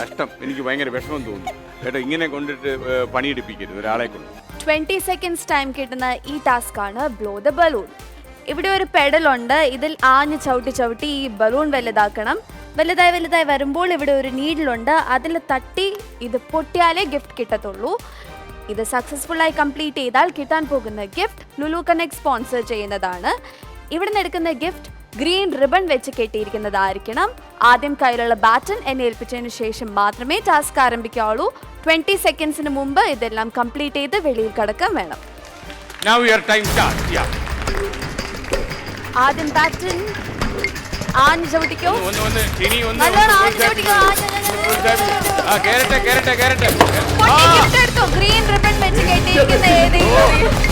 കഷ്ടം, എനിക്ക് ഭയങ്കര വിഷമം തോന്നുന്നു കേട്ടോ. ഇങ്ങനെ കൊണ്ടിട്ട് പണിയെടുപ്പിക്കരുത് ഒരാളെ കൊണ്ട്. 20 seconds ടൈം കിട്ടുന്ന ഈ ടാസ്ക് ആണ് ബ്ലോ ദ ബലൂൺ. ഇവിടെ ഒരു പെഡലുണ്ട്. ഇതിൽ ആഞ്ഞ് ചവിട്ടി ഈ ബലൂൺ വലുതാക്കണം. വലുതായി വരുമ്പോൾ ഇവിടെ ഒരു നീഡിലുണ്ട്. അതിൽ തട്ടി ഇത് പൊട്ടിയാലേ ഗിഫ്റ്റ് കിട്ടത്തുള്ളൂ. ഇത് സക്സസ്ഫുൾ ആയി കംപ്ലീറ്റ് ചെയ്താൽ കിട്ടാൻ പോകുന്ന ഗിഫ്റ്റ് ലുലു കണക്ട് സ്പോൺസർ ചെയ്യുന്നതാണ്. ഇവിടെ നിന്ന് എടുക്കുന്ന ഗിഫ്റ്റ് ഗ്രീൻ റിബൺ വെച്ച് കെട്ടിയിരിക്കുന്നതായിരിക്കണം. ആദ്യം കയ്യിലുള്ള ബാറ്റൺ എന്നെ ഏൽപ്പിച്ചതിന് ശേഷം മാത്രമേ ടാസ്ക് ആരംഭിക്കാവുള്ളൂ. 20 സെക്കൻഡ്സിന് മുമ്പ് ഇതെല്ലാം കംപ്ലീറ്റ് ചെയ്ത് വെളിയിൽ കടക്കാൻ വേണം. ആദ്യം ബാറ്റൺ ആഞ്ഞ് ചവിട്ടിക്കോ. നല്ലോണം ആഞ്ഞ് ചവിട്ടിക്കോ. എടുത്തോ. ഗ്രീൻ റിബൺ വെച്ച് കെട്ടിയിരിക്കുന്ന ഏതെങ്കിലും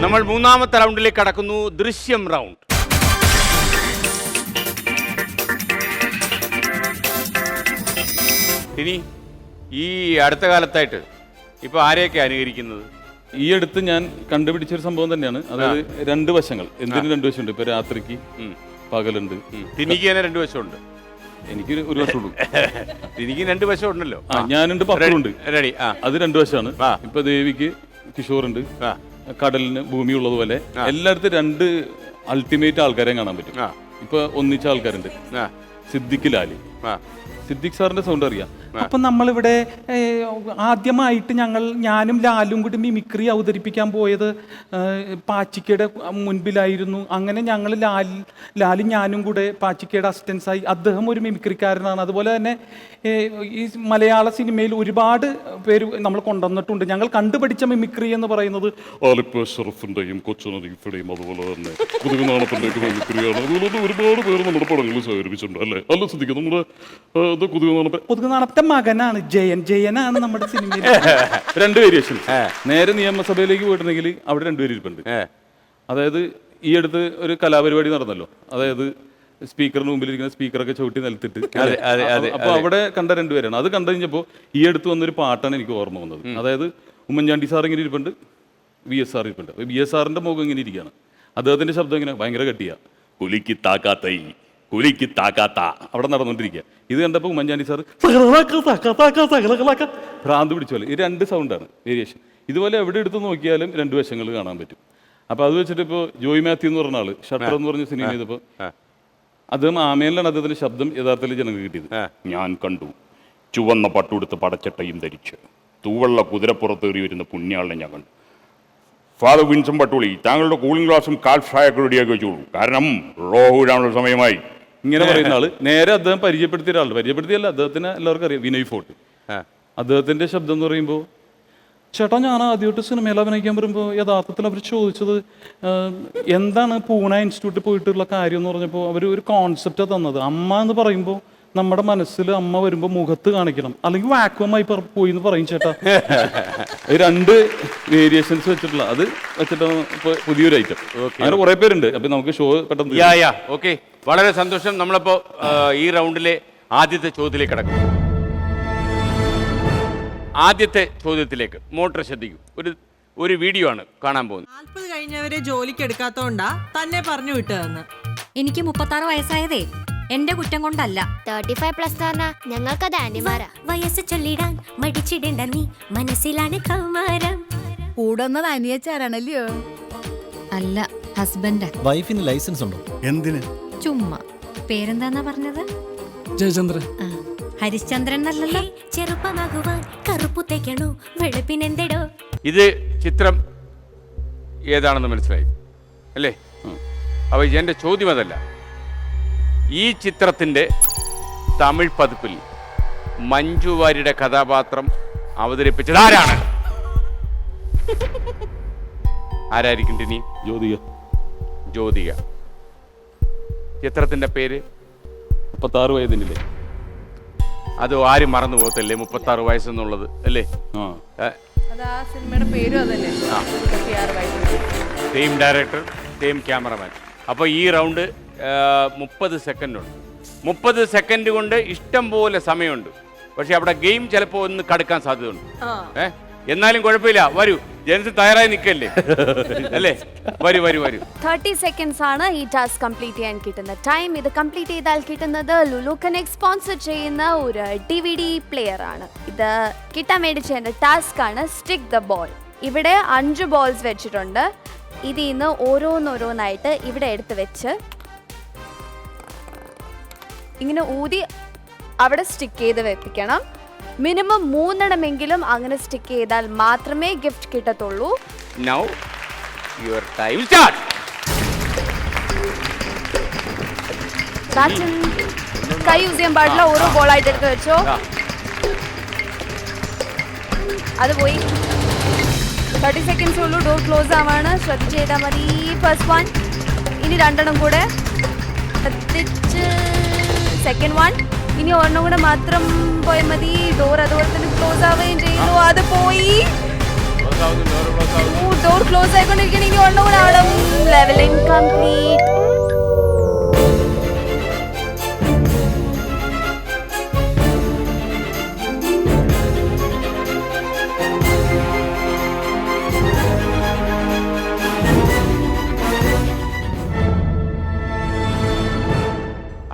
നമ്മൾ മൂന്നാമത്തെ റൗണ്ടിലേക്ക് കടക്കുന്നു. ദൃശ്യം റൗണ്ട്. ഇനി ഈ അടുത്ത കാലത്തായിട്ട് ഇപ്പൊ ആരെയൊക്കെ അനുകരിക്കുന്നത്? ഈ അടുത്ത് ഞാൻ കണ്ടുപിടിച്ചൊരു സംഭവം തന്നെയാണ്. അതായത് രണ്ട് വശങ്ങൾ. എന്തിനും രണ്ട് വശമുണ്ട്. ഇപ്പൊ രാത്രിക്ക് പകലുണ്ട്. തിനിക്ക് തന്നെ രണ്ട് വശമുണ്ട്. എനിക്ക് ഒരു വശമുള്ളൂ. തിനിക്ക് രണ്ട് വശം ഉണ്ടല്ലോ. ഞാനുണ്ട്, പക്രുണ്ട്. റെഡി. അത് രണ്ട് വശമാണ്. ഇപ്പൊ ദേവിക്ക് കിഷോറുണ്ട്. കടലിന് ഭൂമി ഉള്ളതുപോലെ എല്ലായിടത്തും രണ്ട് അൾട്ടിമേറ്റ് ആൾക്കാരെ കാണാൻ പറ്റും. ഇപ്പൊ ഒന്നിച്ച ആൾക്കാരുണ്ട്. സിദ്ദിഖ് ലാലി. സിദ്ദിഖ് സാറിന്റെ സൗണ്ട് അറിയാം. അപ്പൊ നമ്മളിവിടെ ആദ്യമായിട്ട് ഞാനും ലാലും കൂടി മിമിക്രി അവതരിപ്പിക്കാൻ പോയത് പാച്ചിക്കയുടെ മുൻപിലായിരുന്നു. അങ്ങനെ ഞങ്ങൾ ലാലും ഞാനും കൂടെ പാച്ചിക്കയുടെ അസിസ്റ്റൻസായി. അദ്ദേഹം ഒരു മിമിക്രിക്കാരനാണ്. അതുപോലെ തന്നെ ഈ മലയാള സിനിമയിൽ ഒരുപാട് പേര് നമ്മൾ കൊണ്ടുവന്നിട്ടുണ്ട്. ഞങ്ങൾ കണ്ടുപഠിച്ച മിമിക്രി എന്ന് പറയുന്നത് ആലിപ്പ ഷറഫിന്റെയും കൊച്ചുനീഫിന്റെയും അതുപോലെ തന്നെ കുതുകുനാണത്തിന്റെയൊക്കെ മിമിക്രിയാണ്. അതുപോലെ ഒരുപാട് പേര് നമ്മുടെ പടങ്ങളിൽ സഹകരിപ്പിച്ചിട്ടുണ്ട്. അല്ലേ? അല്ല ശ്രദ്ധിക്കുക. നമ്മുടെ കുതുകുനാണത്തെ മകനാണ് ജയനാണ് നമ്മുടെ സിനിമയിൽ. രണ്ട് വേരിയേഷൻ. നേരെ നിയമസഭയിലേക്ക് പോയിട്ടുണ്ടെങ്കിൽ അവിടെ രണ്ടുപേരും ഇരിപ്പുണ്ട്. അതായത് ഈ അടുത്ത് ഒരു കലാപരിപാടി നടന്നല്ലോ. അതായത് സ്പീക്കറിന് മുമ്പിലിരിക്കുന്ന സ്പീക്കറൊക്കെ ചവിട്ടി നിലത്തിട്ട്. അപ്പൊ അവിടെ കണ്ട രണ്ടുപേരാണ്. അത് കണ്ടു കഴിഞ്ഞപ്പോൾ ഈ അടുത്ത് വന്നൊരു പാട്ടാണ് എനിക്ക് ഓർമ്മ വന്നത്. അതായത് ഉമ്മൻചാണ്ടി സാർ ഇങ്ങനെ ഇരിപ്പുണ്ട്, VS സാർ ഇരിപ്പുണ്ട്. അപ്പൊ VS സാറിന്റെ മുഖം ഇങ്ങനെ ഇരിക്കുകയാണ്. അദ്ദേഹത്തിന്റെ ശബ്ദം ഇങ്ങനെ ഭയങ്കര കട്ടിയാ. കുലിക്ക് താക്കാത്ത അവിടെ നടന്നുകൊണ്ടിരിക്കുക. ഇത് കണ്ടപ്പോൾ ഉമ്മൻചാണ്ടി സാർ ഭ്രാന്ത് പിടിച്ചോലെ. ഈ രണ്ട് സൗണ്ടാണ് വേരിയേഷൻ. ഇതുപോലെ എവിടെ എടുത്ത് നോക്കിയാലും രണ്ട് വശങ്ങൾ കാണാൻ പറ്റും. അപ്പോൾ അത് വെച്ചിട്ട് ഇപ്പോൾ ജോയ് മാത്യു എന്ന് പറഞ്ഞ ആള് ഷട്ടർ എന്ന് പറഞ്ഞ സിനിമ ചെയ്തപ്പോൾ അദ്ദേഹം ആമേലിലാണ് അദ്ദേഹത്തിന്റെ ശബ്ദം യഥാർത്ഥത്തിൽ ജനങ്ങൾക്ക് കിട്ടിയത്. ഞാൻ കണ്ടു ചുവന്ന പട്ടുടുത്ത് പടച്ചട്ടയും ധരിച്ച് തൂവള്ള കുതിരപ്പുറത്തേറി വരുന്ന പുണ്യാളിനെ ഞാൻ കണ്ടു. ഫാദർ വിൻസം പട്ടോളി, താങ്കളുടെ കൂളിംഗ് ഗ്ലാസും കാൽ ഫ്രൈയൊക്കെ റെഡിയാക്കി വെച്ചോളൂ, കാരണം റോഹുരാനുള്ള സമയമായി. ഇങ്ങനെ പറയുന്ന ആള് നേരെ അദ്ദേഹം പരിചയപ്പെടുത്തിയ ഒരാളുണ്ട്. പരിചയപ്പെടുത്തിയല്ല, അദ്ദേഹത്തിന് എല്ലാവർക്കും അറിയാം, വിനയ് ഫോർട്ട്. അദ്ദേഹത്തിന്റെ ശബ്ദം എന്ന് പറയുമ്പോൾ, ചേട്ടാ ഞാൻ ആദ്യമായിട്ട് സിനിമയിൽ അഭിനയിക്കാൻ വരുമ്പോൾ യഥാർത്ഥത്തിൽ അവർ ചോദിച്ചത് എന്താണ് പൂന ഇൻസ്റ്റിറ്റ്യൂട്ടിൽ പോയിട്ടുള്ള കാര്യം എന്ന് പറഞ്ഞപ്പോൾ അവർ ഒരു കോൺസെപ്റ്റാണ് തന്നത്. അമ്മ എന്ന് പറയുമ്പോൾ നമ്മുടെ മനസ്സിൽ അമ്മ വരുമ്പോൾ മുഖത്ത് കാണിക്കണം, അല്ലെങ്കിൽ വാക്വമായി പോയി എന്ന് പറയും ചേട്ടാ. രണ്ട് വേരിയേഷൻസ് വെച്ചിട്ടുള്ള അത് വെച്ചിട്ടാണ് ഇപ്പോൾ പുതിയൊരു ഐറ്റം. അങ്ങനെ കുറെ പേരുണ്ട്. അപ്പൊ നമുക്ക് ഷോ പെട്ടെന്ന്. ഓക്കെ, വളരെ സന്തോഷം. നമ്മളിപ്പോ ഈ റൗണ്ടിലെ ആദ്യത്തെ ചോദ്യത്തിലേക്ക് കിടക്കും. ആദ്യത്തെ ചോദ്യത്തിലേക്ക് മോട്ടർ ശ്രദ്ധിക്കും. ഒരു വീഡിയോ ആണ് കാണാൻ പോകുന്നത്. 40 കഴിഞ്ഞവരെ ജോലിക്ക് എടുക്കാത്തോണ്ടാ തന്നെ പറഞ്ഞു വിട്ടതെന്ന്. എനിക്ക് 36 വയസ്സായതേ എന്റെ കുറ്റം കൊണ്ടല്ല. 35+ ഞങ്ങൾക്കത് ആന്റിമാരാ. വയസ്സ് ചൊല്ലിടാൻ മടിച്ചിടേണ്ട നീ, മനസ്സിലാണ് കൗമാരം. കൂടുന്നത് അനിയച്ചാരാണല്ലയോ? അല്ല, ഹസ്ബൻഡാ. വൈഫിന് ലൈസൻസ് ഉണ്ടോ? എന്തിന്? ചുമ്മാ. പേരെന്താന്നാ പറഞ്ഞത്? ജയചന്ദ്രൻ. ഹരിശ്ചന്ദ്രൻ എന്നല്ലല്ലോ. ചെറുപ്പമാകുവാൻ കറുപ്പു തേക്കണോ വെളുപ്പിനെന്തടോ. ഇത് ചിത്രം ഏതാണെന്ന് മനസ്സിലായി അല്ലേ? അപ്പോൾ എൻ്റെ ചോദ്യം അതല്ല. ഈ ചിത്രത്തിൻ്റെ തമിഴ് പതിപ്പിൽ മഞ്ജു വാര്യരുടെ കഥാപാത്രം അവതരിപ്പിച്ചത് ആരാണ്? ആരായിരിക്കും ടിനി? ജ്യോതിക. ജ്യോതിക. ചിത്രത്തിന്റെ പേര് 36 വയതിനില്ലേ? അത് ആരും മറന്നു പോകത്തില്ലേ 36 വയസ്സെന്നുള്ളത് അല്ലേ? അത് ആ സിനിമയുടെ പേരും അതല്ലേ, 36 വയസ്സ്. Same director, same cameraman. അപ്പോൾ ഈ റൗണ്ട് 30 സെക്കൻഡ് ഉണ്ട്. 30 സെക്കൻഡ് കൊണ്ട് ഇഷ്ടം പോലെ സമയമുണ്ട്. പക്ഷെ അവിടെ ഗെയിം ചിലപ്പോൾ ഒന്ന് കടുക്കാൻ സാധ്യതയുണ്ട്. എന്നാലും കുഴപ്പമില്ല, വരൂ. ജെൻസ് തയ്യാറായി നിൽക്കല്ലേ അല്ലേ? വരൂ വരൂ വരൂ. 30 സെക്കൻഡ്സ് ആണ് ഈ ടാസ്ക് കംപ്ലീറ്റ് ചെയ്യാൻ കിട്ടുന്ന ടൈം. ഇത് കംപ്ലീറ്റ് ചെയ്താൽ കിട്ടുന്നത് ലുലു കണക്ട് സ്പോൺസർ ചെയ്യുന്ന ഒരു DVD പ്ലെയർ ആണ്. ഇത് കിട്ടാൻ വേണ്ടി ചെയ്യുന്ന ടാസ്ക് ആണ് സ്റ്റിക്ക് ദ ബോൾ. ഇവിടെ 5 ബോൾസ് വെച്ചിട്ടുണ്ട്. ഇതിൽ നിന്ന് ഓരോന്നോരോന്നായിട്ട് ഇവിടെ എടുത്ത് വെച്ച് ഇങ്ങനെ ഊതി അവിടെ സ്റ്റിക്ക് ചെയ്ത് വെപ്പിക്കണം. മിനിമം 3 എണ്ണമെങ്കിലും അങ്ങനെ സ്റ്റിക്ക് ചെയ്താൽ മാത്രമേ ഗിഫ്റ്റ് കിട്ടത്തുള്ളൂ. Now your time start. Batten കൈ യൂസ് ചെയ്യാൻ പാടില്ല. ഓരോ ബോളായിട്ട് എടുത്ത് വെച്ചോ. അത് പോയി. 30 സെക്കൻഡ്സ് ഉള്ളൂ. ഡോർ ക്ലോസ് ആവാണ്, ശ്രദ്ധിച്ച് ചെയ്താൽ മതി. First one. ഇനി 2 എണ്ണം കൂടെ. Second one. ഇനി ഒരെണ്ണം കൂടെ മാത്രം പോയാൽ മതി. ഡോർ അതുപോലെ തന്നെ ക്ലോസ് ആവുകയും ചെയ്യുന്നു. അത് പോയി. ഡോർ ക്ലോസ് ആയിക്കൊണ്ടിരിക്കണം. ഇനി ഒരെണ്ണം കൂടെ ആവണം. Levelling complete.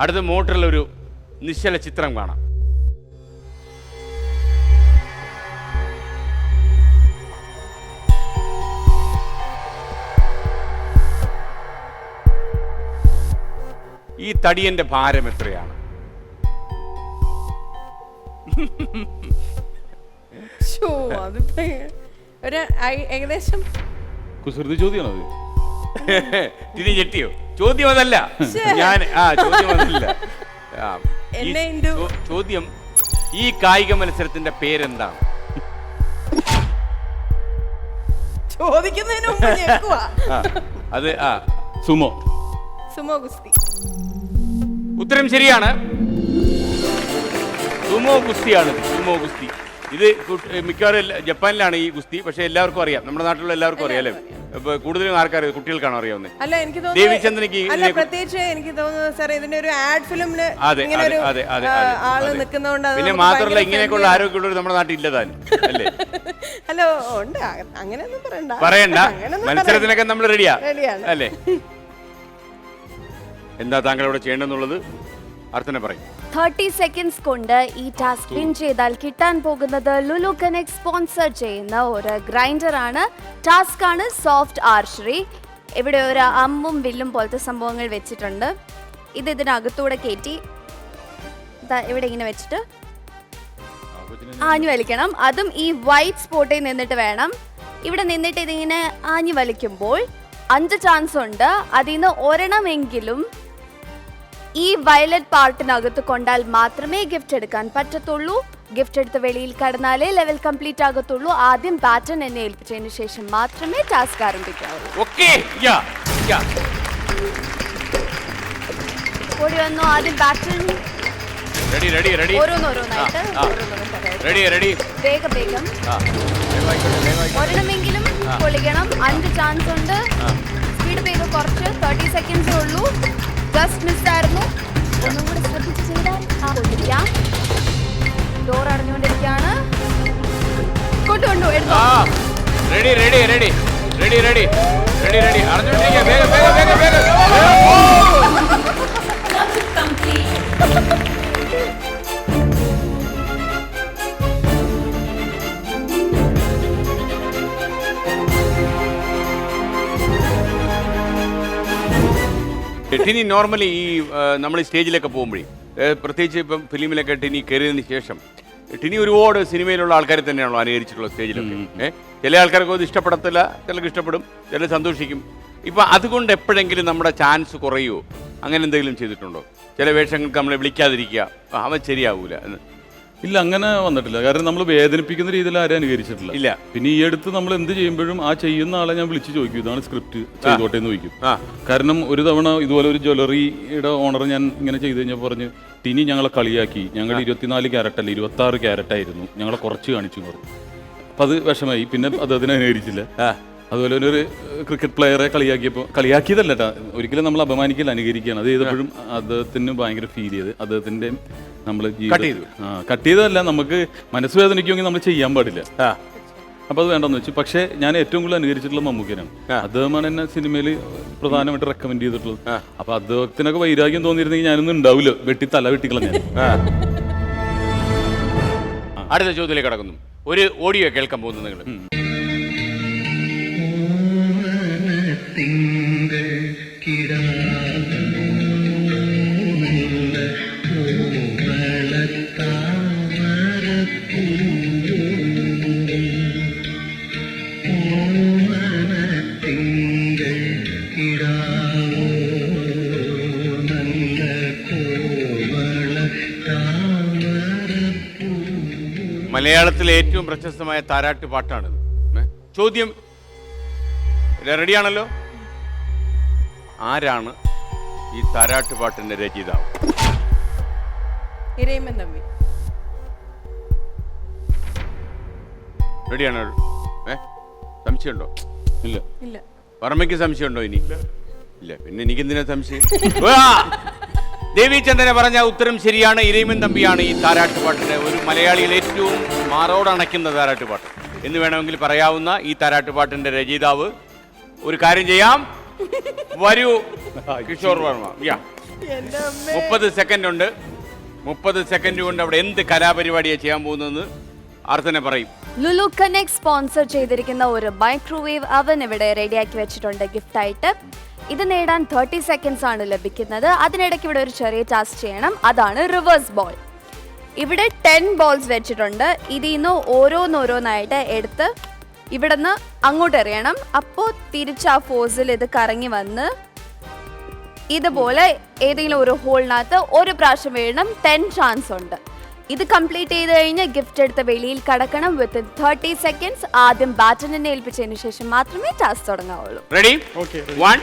അടുത്ത മോട്ടറിലൊരു നിശ്ചല ചിത്രം കാണാം. ഈ തടിയന്റെ ഭാരം എത്രയാണ്? ഒരു ഏകദേശം കുസൃതി ചോദ്യമാണത്. തിരി ഞെട്ടിയോ? ചോദ്യം അതല്ല. ഞാൻ ചോദ്യം അതല്ല. ചോദ്യം ഈ കായിക മത്സരത്തിന്റെ പേരെന്താണ്? ചോദിക്കുന്നതിന് മുമ്പ് ഞെക്കുവാ. അത് സുമോ. സുമോ ഗുസ്തി. ഉത്തരം ശരിയാണ്. സുമോ ഗുസ്തിയാണ്. സുമോ ഗുസ്തി. ഇത് മിക്കവാറും ജപ്പാനിലാണ് ഈ ഗുസ്തി. പക്ഷെ എല്ലാവർക്കും അറിയാം, നമ്മുടെ നാട്ടിലുള്ള എല്ലാവർക്കും അറിയാം അല്ലേ? കൂടുതലും ആർക്കറിയാം? കുട്ടികൾക്കാണോ അറിയാവുന്നത്? അല്ല, എനിക്ക് ദേവിചന്ദ്രനിക്ക് പ്രത്യേകിച്ച് എനിക്ക് തോന്നുന്നു സാർ, ഇതിന്റെ ഒരു ആഡ് ഫിലിമില് ആള് നിൽക്കുന്നതുകൊണ്ട്. പിന്നെ മാത്രമല്ല, ഇങ്ങനെയൊക്കെയുള്ള ആരോഗ്യമുള്ളവർ നമ്മുടെ നാട്ടിൽ ഇല്ലതാനും അല്ലേ? ഹലോ, ഉണ്ട്. അങ്ങനെയൊന്നും പറയണ്ട. മത്സരത്തിനൊക്കെ നമ്മൾ റെഡിയാണ് അല്ലേ? എന്താ താങ്കൾ ഇവിടെ ചെയ്യേണ്ടതെന്നുള്ളത് അർത്ഥന പറയും. 30 സെക്കൻഡ്സ് കൊണ്ട് ഈ ടാസ്ക് വിൻ ചെയ്താൽ കിട്ടാൻ പോകുന്നത് ലുലു കണക്ട് സ്പോൺസർ ചെയ്യുന്ന ഒരു ഗ്രൈൻഡർ ആണ്. ടാസ്ക് ആണ് സോഫ്റ്റ് ആർച്ചറി. ഇവിടെ ഒരു അമ്പും വില്ലും പോലത്തെ സംഭവങ്ങൾ വെച്ചിട്ടുണ്ട്. ഇത് ഇതിനകത്തൂടെ കയറ്റി ഇവിടെ ഇങ്ങനെ വെച്ചിട്ട് ആഞ്ഞു വലിക്കണം. അതും ഈ വൈറ്റ് സ്പോട്ടിൽ നിന്നിട്ട് വേണം. ഇവിടെ നിന്നിട്ട് ഇതിങ്ങനെ ആഞ്ഞു വലിക്കുമ്പോൾ 5 ചാൻസ് ഉണ്ട്. അതിൽ നിന്ന് ഒരെണ്ണമെങ്കിലും ഈ വയലറ്റ് പാർട്ടിനകത്ത് കൊണ്ടാൽ മാത്രമേ ഗിഫ്റ്റ് എടുക്കാൻ പറ്റത്തുള്ളൂ. ഗിഫ്റ്റ് എടുത്ത് വെളിയിൽ കടന്നാലേ ലെവൽ കംപ്ലീറ്റ് ആകത്തുള്ളൂ. ആദ്യം ബാറ്റൺ എന്നെ ഏൽപ്പിച്ചതിന് ശേഷം മാത്രമേ ടാസ്ക് ആരംഭിക്കാവൂ. ഓടി വന്നു. ആദ്യം ബാറ്റൺ. ഓരോന്നോരോന്നായിട്ട് വേഗം വേഗം ഒരെണ്ണമെങ്കിലും പൊളിക്കണം. 5 ചാൻസ് ഉണ്ട്. സ്പീഡ് വേഗം കുറച്ച്. 30 സെക്കൻഡ്സേ ഉള്ളൂ. ജസ്റ്റ് മിസ്സായിരുന്നു. ഒന്നും കൂടെ ശ്രദ്ധിച്ച് ചെയ്താൽ കൊണ്ടിരിക്കാം. ഡോർ അടഞ്ഞുകൊണ്ടിരിക്കുകയാണ്. കൊണ്ടുകൊണ്ടു എടുത്തോ. Ready ready ready ready ready ready ready അടഞ്ഞുകൊണ്ടിരിക്കുക. വേഗം വേഗം വേഗം വേഗം. ടിനി നോർമലി ഈ നമ്മൾ സ്റ്റേജിലൊക്കെ പോകുമ്പോഴേ പ്രത്യേകിച്ച് ഇപ്പം ഫിലിമിലൊക്കെ ടിനി കയറിയതിന് ശേഷം ടിനി ഒരുപാട് സിനിമയിലുള്ള ആൾക്കാരെ തന്നെയാണല്ലോ അനുകരിച്ചിട്ടുള്ള സ്റ്റേജിലൊക്കെ. ചില ആൾക്കാർക്ക് അത് ഇഷ്ടപ്പെടത്തില്ല, ചിലർക്ക് ഇഷ്ടപ്പെടും, ചിലർ സന്തോഷിക്കും. ഇപ്പം അതുകൊണ്ട് എപ്പോഴെങ്കിലും നമ്മുടെ ചാൻസ് കുറയുമോ? അങ്ങനെ എന്തെങ്കിലും ചെയ്തിട്ടുണ്ടോ? ചില വേഷങ്ങൾക്ക് നമ്മളെ വിളിക്കാതിരിക്കുക, അവൻ ശരിയാവൂല എന്ന്. ഇല്ല, അങ്ങനെ വന്നിട്ടില്ല. കാരണം നമ്മൾ വേദനിപ്പിക്കുന്ന രീതിയിൽ ആരും അനുകരിച്ചിട്ടില്ല. ഇല്ല. പിന്നെ ഈ അടുത്ത് നമ്മൾ എന്ത് ചെയ്യുമ്പോഴും ആ ചെയ്യുന്ന ആളെ ഞാൻ വിളിച്ച് ചോദിക്കും, ഇതാണ് സ്ക്രിപ്റ്റ്, ചെയ്തോട്ടെ എന്ന് ചോദിക്കും. കാരണം ഒരു തവണ ഇതുപോലെ ഒരു ജ്വല്ലറിയുടെ ഓണർ ഞാൻ ഇങ്ങനെ ചെയ്ത് കഴിഞ്ഞാൽ പറഞ്ഞ്, ടിനി ഞങ്ങളെ കളിയാക്കി, ഞങ്ങൾ 24 ക്യാരറ്റല്ല 26 ക്യാരറ്റായിരുന്നു, ഞങ്ങളെ കുറച്ച് കാണിച്ചു പറഞ്ഞു. അപ്പം അത് വിഷമായി. പിന്നെ അദ്ദേഹത്തിന് അനുകരിച്ചില്ല. അതുപോലെ ഒരു ക്രിക്കറ്റ് പ്ലെയറെ കളിയാക്കിയതല്ല കേട്ടോ, ഒരിക്കലും നമ്മൾ അപമാനിക്കൽ അനുകരിക്കുകയാണ്. അത് ചെയ്തപ്പോഴും അദ്ദേഹത്തിന് ഭയങ്കര ഫീൽ ചെയ്ത് അദ്ദേഹത്തിൻ്റെ നമ്മൾ കട്ട് ചെയ്തതല്ല, നമുക്ക് മനസ്സ് വേദനിക്കുമെങ്കിൽ നമ്മൾ ചെയ്യാൻ പാടില്ല. അപ്പോൾ അത് വേണ്ടെന്ന് വെച്ചു. പക്ഷേ ഞാൻ ഏറ്റവും കൂടുതൽ അനുകരിച്ചിട്ടുള്ള മമ്മൂക്കനാണ്. അദ്ദേഹമാണ് എന്നെ സിനിമയിൽ പ്രധാനമായിട്ട് റെക്കമെൻഡ് ചെയ്തിട്ടുള്ളത്. അപ്പോൾ അദ്ദേഹത്തിനൊക്കെ വൈരാഗ്യം തോന്നിയിരുന്നെങ്കിൽ ഞാനൊന്നും ഉണ്ടാവില്ല, തല വെട്ടിക്കളഞ്ഞ. അടുത്ത ചോദ്യത്തിലേക്ക് കടക്കുന്നു. ഒരു ഓഡിയോ കേൾക്കാൻ പോകുന്നു നിങ്ങൾ. മലയാളത്തിലെ ഏറ്റവും പ്രശസ്തമായ താരാട്ട് പാട്ടാണിത്. ചോദ്യം റെഡിയാണല്ലോ? ആരാണ് ഈ താരാട്ട് പാട്ടിന്റെ രചയിതാവ്? ഇരയിമ്മൻ തമ്പി. റെഡിയാണോ? സംശയമുണ്ടോ? ഇല്ല. ഇല്ല. വർമ്മയ്ക്ക് സംശയമുണ്ടോ? ഇനി ഇല്ല. പിന്നെ എനിക്കെന്തിനാ സംശയം? ദേവീചന്ദ്രനെ പറഞ്ഞ ഉത്തരം ശരിയാണ്. ഇരയിമ്മൻ തമ്പിയാണ് ഈ താരാട്ടുപാട്ടിന്റെ ഒരു മലയാളിയിൽ ഏറ്റവും മാറോടണയ്ക്കുന്ന താരാട്ടുപാട്ട് എന്ന് വേണമെങ്കിൽ പറയാവുന്ന ഈ താരാട്ടുപാട്ടിന്റെ രചയിതാവ്. ഒരു കാര്യം ചെയ്യാം, വരൂ കിഷോർ വർമ്മ. 30 സെക്കൻഡ് ഉണ്ട്. 30 സെക്കൻഡ് കൊണ്ട് അവിടെ എന്ത് കലാപരിപാടിയാണ് ചെയ്യാൻ പോകുന്നതെന്ന് ആർത്തനെ പറയും. ലുലു കണക്ട് സ്പോൺസർ ചെയ്തിരിക്കുന്ന ഒരു മൈക്രോവേവ് അവൻ ഇവിടെ റെഡിയാക്കി വെച്ചിട്ടുണ്ട് ഗിഫ്റ്റ് ആയിട്ട്. ഇത് നേടാൻ 30 സെക്കൻഡ്സ് ആണ് ലഭിക്കുന്നത്. അതിനിടയ്ക്ക് ഇവിടെ ഒരു ചെറിയ ടാസ്ക് ചെയ്യണം, അതാണ് റിവേഴ്സ് ബോൾ. ഇവിടെ 10 ബോൾസ് വെച്ചിട്ടുണ്ട്. ഇതിൽ നിന്ന് ഓരോന്നായിട്ട് എടുത്ത് ഇവിടെ നിന്ന് അങ്ങോട്ട് എറിയണം. അപ്പോൾ തിരിച്ച് ആ ഫോഴ്സിൽ ഇത് കറങ്ങി വന്ന് ഇതുപോലെ ഏതെങ്കിലും ഒരു ഹോളിനകത്ത് ഒരു പ്രാവശ്യം വീഴണം. 10 ചാൻസ് ഉണ്ട്. ഇത് കംപ്ലീറ്റ് ചെയ്ത് കഴിഞ്ഞ് ഗിഫ്റ്റ് എടുത്ത് വെളിയിൽ കടക്കണം. വിത്ത് 30 സെക്കൻഡ്സ്. ആദ്യം ബാറ്ററിനെ ഏൽപ്പിച്ചതിന് ശേഷം മാത്രമേ ടാസ്ക് തുടങ്ങാവുള്ളൂ. റെഡി? 1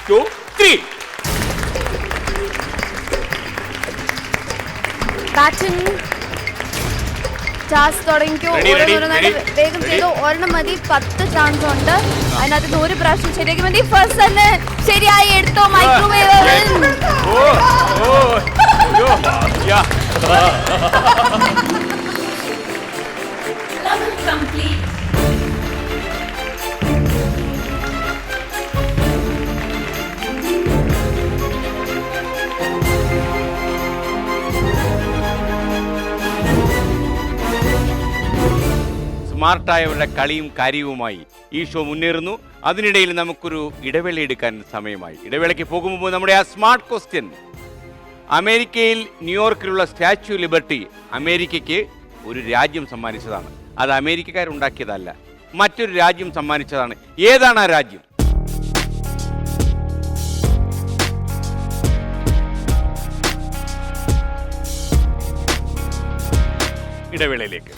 2 3. ബാറ്റൻ ടാസ്ക് തുടങ്ങിക്കോ. വേഗം ചെയ്തു. ഒരെണ്ണം മതി. 10 ചാൻസ് ഉണ്ട്. അതിനകത്ത് 1 പ്രാവശ്യം ശരിയാക്കി മതി. ഫസ്റ്റ് തന്നെ ശരിയായി എടുത്തോ മൈക്രോവേവ്. സ്മാർട്ടായവരുടെ കളിയും കാര്യവുമായി ഈ ഷോ മുന്നേറുന്നു. അതിനിടയിൽ നമുക്കൊരു ഇടവേള എടുക്കാൻ സമയമായി. ഇടവേളയ്ക്ക് പോകുമ്പോൾ നമ്മുടെ ആ സ്മാർട്ട് ക്വസ്റ്റ്യൻ, അമേരിക്കയിൽ ന്യൂയോർക്കിലുള്ള സ്റ്റാച്യു ലിബർട്ടി അമേരിക്കയ്ക്ക് ഒരു രാജ്യം സമ്മാനിച്ചതാണ്. അത് അമേരിക്കക്കാരുണ്ടാക്കിയതല്ല, മറ്റൊരു രാജ്യം സമ്മാനിച്ചതാണ്. ഏതാണ് ആ രാജ്യം? ഇടവേളയിലേക്ക്.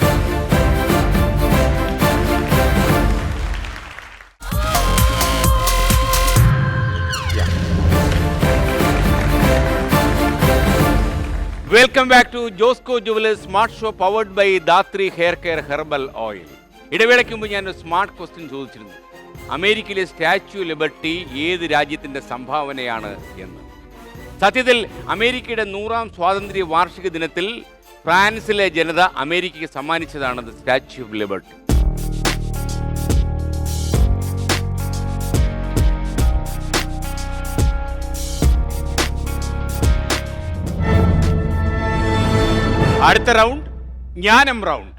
Welcome back to Josco jewellers smart show powered by Dhathri hair care herbal oil. ഇടവേളയ്ക്ക് മുമ്പ് ഞാനൊരു സ്മാർട്ട് ക്വസ്റ്റ്യൻ ചോദിച്ചിരുന്നു. അമേരിക്കയിലെ സ്റ്റാച്യു ലിബർട്ടി ഏത് രാജ്യത്തിൻ്റെ സംഭാവനയാണ് എന്ന്. സത്യത്തിൽ അമേരിക്കയുടെ 100ാം സ്വാതന്ത്ര്യ വാർഷിക ദിനത്തിൽ ഫ്രാൻസിലെ ജനത അമേരിക്കയ്ക്ക് സമ്മാനിച്ചതാണ് സ്റ്റാച്യു ഓഫ് ലിബർട്ടി. അടുത്ത റൗണ്ട് ജ്ഞാനം റൗണ്ട്.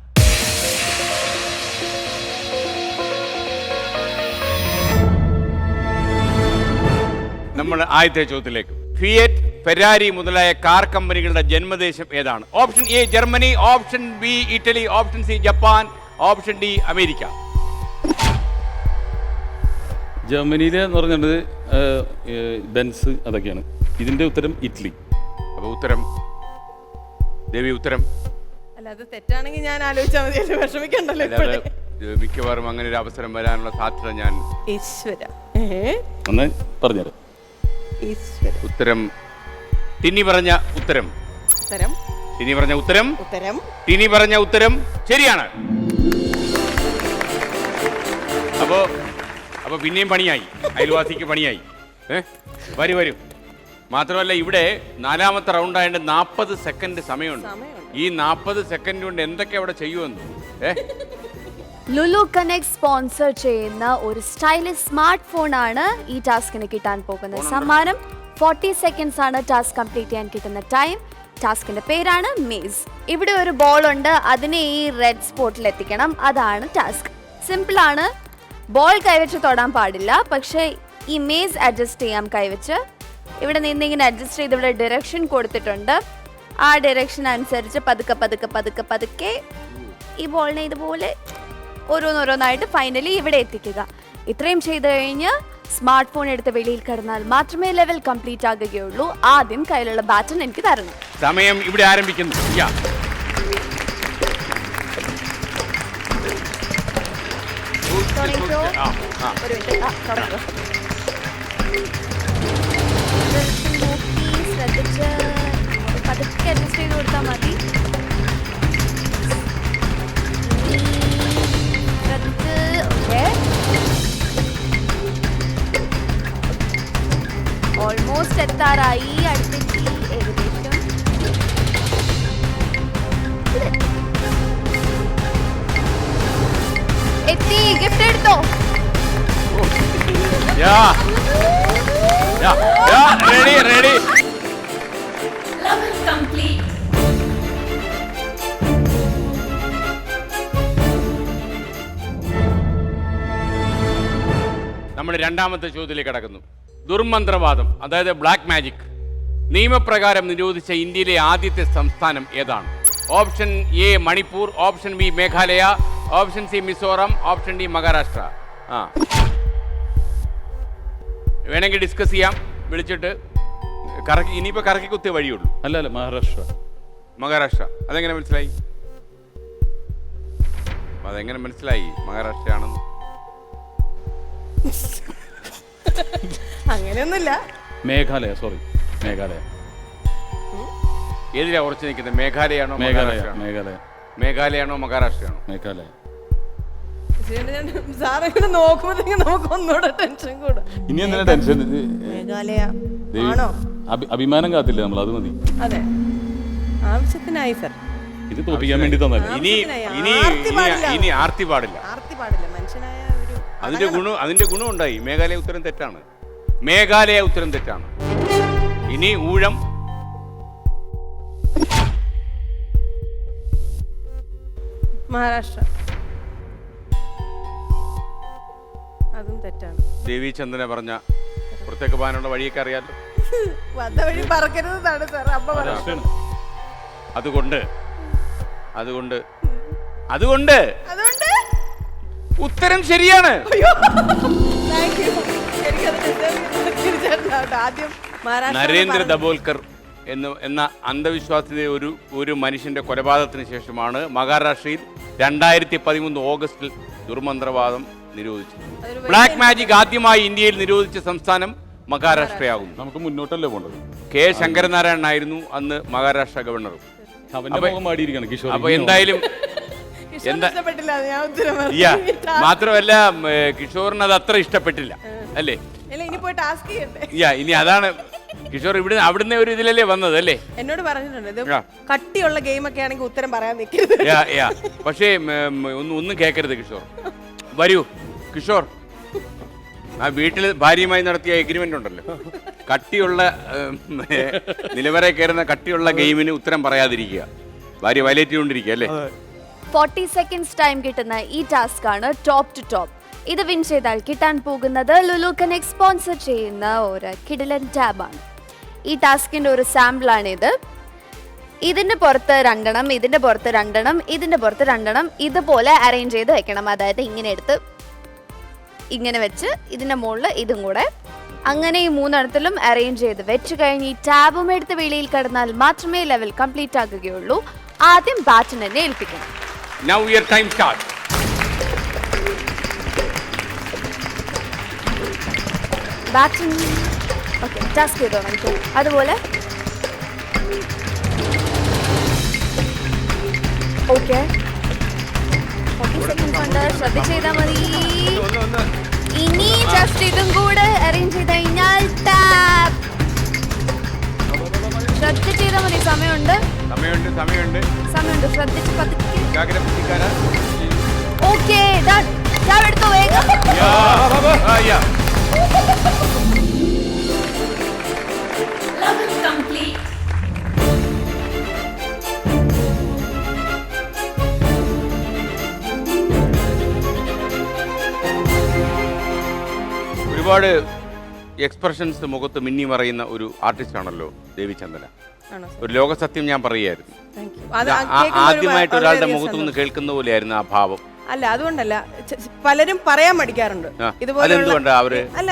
നമ്മൾ ആദ്യത്തെ ചോദ്യത്തിലേക്ക്. ഫിയറ്റ്, ഫെരാരി മുതലായ കാർ കമ്പനികളുടെ ജന്മദേശം ഏതാണ്? Option A Germany, option B Italy, option C Japan, option D America. ജർമ്മനിയിലെ എന്ന് പറഞ്ഞത് ബെൻസ് അതൊക്കെയാണ്. ഇതിന്റെ ഉത്തരം ഇറ്റലി. അപ്പൊ ഉത്തരം ദേവി, ഉത്തരം അല്ല അത് തെറ്റാണെങ്കിൽ ഞാൻ ആലോചിച്ചാൽ മതി, വിഷമിക്കണ്ടല്ലോ ഇപ്പോഴേ. മിക്കവാറും അങ്ങനെ ഒരു അവസരം വരാനുള്ള സാധ്യത ഞാൻ ഈശ്വര ഒന്ന് പറഞ്ഞുതരാം. ഈശ്വര ഉത്തരം ടിനി പറഞ്ഞ ഉത്തരം ഉത്തരം ടിനി പറഞ്ഞ ഉത്തരം ഉത്തരം ടിനി പറഞ്ഞ ഉത്തരം ശരിയാണ്. അപ്പൊ പിന്നെയും പണിയായി, അയൽവാസിക്ക് പണിയായി. വരൂ. മാത്രമല്ല ഇവിടെ 4ാമത്തെ റൗണ്ട് ആയതുകൊണ്ട് 40 സെക്കൻഡ് സമയമുണ്ട്. ഈ 40 സെക്കൻഡ് കൊണ്ട് എന്തൊക്കെ അവിടെ ചെയ്യുമെന്ന്. ലുലു കണക്ട് സ്പോൺസർ ചെയ്യുന്ന ഒരു സ്റ്റൈലിഷ് സ്മാർട്ട് ഫോൺ ആണ് ഈ ടാസ്കിന് കിട്ടാൻ പോകുന്നത്. സമ്മാനം 40 സെക്കൻഡ്സ് ആണ് ടാസ്ക് കംപ്ലീറ്റ് ചെയ്യാൻ കിട്ടുന്ന ടൈം. ടാസ്കിന്റെ പേരാണ് മേസ്. ഇവിടെ ഒരു ബോൾ ഉണ്ട്, അതിനെ ഈ റെഡ് സ്പോട്ടിൽ എത്തിക്കണം. അതാണ് ടാസ്ക്. സിമ്പിൾ ആണ്. ബോൾ കൈവച്ച് തൊടാൻ പാടില്ല, പക്ഷേ ഈ മേസ് അഡ്ജസ്റ്റ് ചെയ്യാം കൈവച്ച്. ഇവിടെ നിന്ന് ഇങ്ങനെ അഡ്ജസ്റ്റ് ചെയ്ത് ഇവിടെ ഡയറക്ഷൻ കൊടുത്തിട്ടുണ്ട്. ആ ഡയറക്ഷൻ അനുസരിച്ച് പതുക്കെ ഈ ബോളിനെ ഇതുപോലെ ഓരോന്നോരോന്നായിട്ട് ഫൈനലി ഇവിടെ എത്തിക്കുക. ഇത്രയും ചെയ്തു കഴിഞ്ഞ് സ്മാർട്ട് ഫോൺ എടുത്ത് വെളിയിൽ കിടന്നാൽ മാത്രമേ ലെവൽ കംപ്ലീറ്റ് ആകുകയുള്ളൂ. ആദ്യം കയ്യിലുള്ള ബാറ്റൺ എനിക്ക് തരണം. സമയം ഇവിടെ ആരംഭിക്കുന്നു. ശ്രദ്ധിച്ച് പതുക്കെ അഡ്ജസ്റ്റ് ചെയ്ത് കൊടുത്താൽ മതി. ഓൾമോസ്റ്റ് എത്താറായി. അടുത്തെത്തി ഏകദേശം. എത്തി. ഗിഫ്റ്റ് എടുത്തോ? റെഡി. നമ്മുടെ 2ാമത്തെ ചോദ്യത്തിലേക്ക് കടക്കുന്നു. ദുർമന്ത്രവാദം, അതായത് ബ്ലാക്ക് മാജിക്, നിയമപ്രകാരം നിരോധിച്ച ഇന്ത്യയിലെ ആദ്യത്തെ സംസ്ഥാനം ഏതാണ്? Option A Manipur, option B Meghalaya, option C Mizoram, option D Maharashtra. വേണമെങ്കിൽ ഡിസ്കസ് ചെയ്യാം. വിളിച്ചിട്ട് ഇനിയിപ്പോ കറക്കി കുത്തിയ വഴിയുള്ളൂ. അല്ല മഹാരാഷ്ട്ര. അതെങ്ങനെ മനസ്സിലായി? മഹാരാഷ്ട്രയാണെന്ന്? അങ്ങനെയൊന്നുമില്ല. മേഘാലയ. ഏതിലാ ഉറച്ചു നിൽക്കുന്നത്? മേഘാലയാണോ മഹാരാഷ്ട്രയാണോ? മേഘാലയ. സാറെങ്ങനെ നോക്കുമ്പോഴത്തേക്കും നമുക്ക് ഒന്നുകൂടെ ടെൻഷൻ കൂടും. ഇനി എന്തിനാ ടെൻഷൻ? മേഘാലയ ആണോ? അഭിമാനം കാത്തില്ല നമ്മൾ, അത് മതി. അതെ, ആവശ്യത്തിനായി സർ. ഇത് തോപ്പിക്കാൻ വേണ്ടി തന്നല്ലേ. ഇനി ആർത്തി പാടില്ല. മനുഷ്യനായ ഒരു അതിന്റെ ഗുണം ഉണ്ടായി. മേഘാലയ ഉത്തരം തെറ്റാണ്. ഇനി ഊഴം. മഹാരാഷ്ട്ര. അതും തെറ്റാണ്. ദേവി ചന്ദന പറഞ്ഞ പുറത്തേക്ക് പോകാനുള്ള വഴിയൊക്കെ അറിയാലോ. വന്ന വഴി പറക്കരുതെന്നാണ് സാർ അമ്മ പറയുന്നത്. അതുകൊണ്ട് ഉത്തരം ശരിയാണ്. നരേന്ദ്ര ദബോൽക്കർ എന്ന അന്ധവിശ്വാസത്തിലെ ഒരു മനുഷ്യന്റെ കൊലപാതകത്തിന് ശേഷമാണ് മഹാരാഷ്ട്രയിൽ 2013 ഓഗസ്റ്റിൽ ദുർമന്ത്രവാദം നിരോധിച്ചത്. ബ്ലാക്ക് മാജിക് ആദ്യമായി ഇന്ത്യയിൽ നിരോധിച്ച സംസ്ഥാനം മഹാരാഷ്ട്രയാകുന്നു. നമുക്ക് മുന്നോട്ടല്ലേ പോകേണ്ടത്. കെ ശങ്കരനാരായണനായിരുന്നു അന്ന് മഹാരാഷ്ട്ര ഗവർണർ. അപ്പൊ എന്തായാലും മാത്രമല്ല കിഷോറിന് അത് അത്ര ഇഷ്ടപ്പെട്ടില്ല അല്ലേ? ഇനി അതാണ് കിഷോർ അവിടുന്ന് ഒരു ഇതിലല്ലേ വന്നത് അല്ലേ? എന്നോട് പറഞ്ഞിട്ടുണ്ട് ഇത് കട്ടിയുള്ള ഗെയിം ഒക്കെ ആണെങ്കിൽ ഉത്തരം പറയാൻ നിൽക്കരുത്. പക്ഷേ ഒന്നും കേൾക്കരുത് കിഷോർ. വരൂ കിഷോർ, ആ വീട്ടിൽ ഭാര്യയുമായി നടത്തിയ എഗ്രിമെന്റ് ഉണ്ടല്ലോ, കട്ടിയുള്ള നിലവരെ കയറുന്ന കട്ടിയുള്ള ഗെയിമിന് ഉത്തരം പറയാതിരിക്കുക. ഭാര്യ വയലേറ്റ് ചെയ്തുകൊണ്ടിരിക്കുക അല്ലേ? 40 സെക്കൻഡ്സ് ടൈം കിട്ടുന്ന ഈ ടാസ്ക് ആണ് ടോപ്പ് ടു ടോപ്പ്. ഇത് വിൻ ചെയ്താൽ കിട്ടാൻ പോകുന്നത് ലുലു കണക്ട് സ്പോൺസർ ചെയ്യുന്ന ഒരു കിടിലൻ ടാബാണ്. ഈ ടാസ്കിൻ്റെ ഒരു സാമ്പിളാണിത്. ഇതിൻ്റെ പുറത്ത് രണ്ടെണ്ണം, ഇതിൻ്റെ പുറത്ത് രണ്ടെണ്ണം, ഇതിൻ്റെ പുറത്ത് രണ്ടെണ്ണം, ഇതുപോലെ അറേഞ്ച് ചെയ്ത് വെക്കണം. അതായത് ഇങ്ങനെ എടുത്ത് ഇങ്ങനെ വെച്ച് ഇതിൻ്റെ മുകളിൽ ഇതും കൂടെ, അങ്ങനെ ഈ മൂന്നെണ്ണത്തിലും അറേഞ്ച് ചെയ്ത് വെച്ച് കഴിഞ്ഞ് ഈ ടാബും എടുത്ത് വെളിയിൽ കടന്നാൽ മാത്രമേ ലെവൽ കംപ്ലീറ്റ് ആകുകയുള്ളൂ. ആദ്യം ബാറ്റിനെ തന്നെ ഏൽപ്പിക്കണം. Now your time starts. ബാറ്റിൻ ഓക്കെ ടാസ്ക് ചെയ്തോ നമുക്ക്. അതുപോലെ ഓക്കെ 40 സെക്കൻഡ്സ് ഉണ്ട്, ശ്രദ്ധിച്ച് ചെയ്താൽ മതി. ഇനി ജസ്റ്റ് ഇതും കൂടെ അറേഞ്ച് ചെയ്ത് കഴിഞ്ഞാൽ ടാപ്പ്. ശ്രദ്ധിച്ച് ചെയ്താൽ മതി. സമയമുണ്ട്, ശ്രദ്ധിച്ച് പതുക്കെ. Okay done. ടാബ് എടുത്തോ വേഗം. ഒരുപാട് എക്സ്പ്രഷൻസ് മുഖത്ത് മിന്നി മറയുന്ന ഒരു ആർട്ടിസ്റ്റ് ആണല്ലോ ദേവിചന്ദന. ഒരു ലോകസത്യം ഞാൻ പറയായിരുന്നു. ആദ്യമായിട്ട് ഒരാളുടെ മുഖത്തു നിന്ന് കേൾക്കുന്ന പോലെയായിരുന്നു ആ ഭാവം. അല്ല അതുകൊണ്ടല്ല, പലരും പറയാൻ മടിക്കാറുണ്ട് ഇതുപോലെ. അല്ല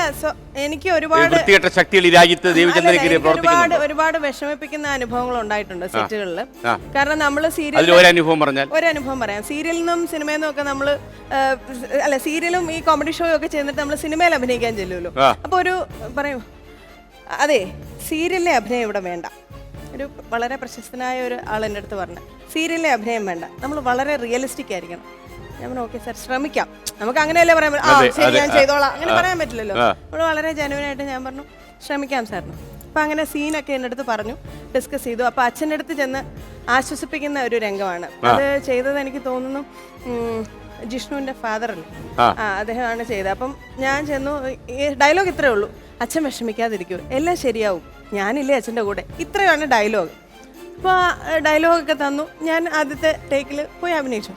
എനിക്ക് ഒരുപാട് ശക്തികൾ ഈ രാജ്യത്ത് ദേവിചന്ദ്രനെതിരെ ഒരുപാട് വിഷമിപ്പിക്കുന്ന അനുഭവങ്ങൾ ഉണ്ടായിട്ടുണ്ട് സെറ്റുകളിൽ. കാരണം നമ്മള് അനുഭവം പറഞ്ഞാൽ ഒരു അനുഭവം പറയാം. സീരിയലിൽ നിന്നും സിനിമയിൽ നിന്നും ഒക്കെ നമ്മള് അല്ല സീരിയലും ഈ കോമഡി ഷോ ഒക്കെ ചെയ്തിട്ട് നമ്മൾ സിനിമയിൽ അഭിനയിക്കാൻ ചെല്ലുമല്ലോ. അപ്പൊ ഒരു പറയൂ, അതെ സീരിയലിലെ അഭിനയം ഇവിടെ വേണ്ട. ഒരു വളരെ പ്രശസ്തനായ ഒരു ആൾ എൻ്റെ അടുത്ത് പറഞ്ഞു, സീരിയലിലെ അഭിനയം വേണ്ട, നമ്മൾ വളരെ റിയലിസ്റ്റിക് ആയിരിക്കണം. ഞാൻ പറഞ്ഞു ഓക്കെ സാർ ശ്രമിക്കാം. നമുക്ക് അങ്ങനെയല്ലേ പറയാൻ പറ്റും, ശരി ഞാൻ ചെയ്തോളാം, അങ്ങനെ പറയാൻ പറ്റില്ലല്ലോ. നമ്മൾ വളരെ ജെനുവിനായിട്ട് ഞാൻ പറഞ്ഞു ശ്രമിക്കാം സാറിന്. അപ്പം അങ്ങനെ സീനൊക്കെ എൻ്റെ അടുത്ത് പറഞ്ഞു, ഡിസ്കസ് ചെയ്തു. അപ്പം അച്ഛൻ്റെ അടുത്ത് ചെന്ന് ആശ്വസിപ്പിക്കുന്ന ഒരു രംഗമാണ് അത് ചെയ്തത്. എനിക്ക് തോന്നുന്നു ജിഷ്ണുവിൻ്റെ ഫാദർ അല്ലേ, അദ്ദേഹമാണ് ചെയ്തത്. അപ്പം ഞാൻ ചെന്നു, ഈ ഡയലോഗ് ഇത്രയേ ഉള്ളൂ, അച്ഛൻ വിഷമിക്കാതിരിക്കൂ, എല്ലാം ശരിയാവും, ഞാനില്ലേ അച്ഛൻ്റെ കൂടെ. ഇത്രയാണ് ഡയലോഗ്. അപ്പോൾ ഡയലോഗൊക്കെ തന്നു. ഞാൻ ആദ്യത്തെ ടേക്കിൽ പോയി അഭിനയിച്ചു.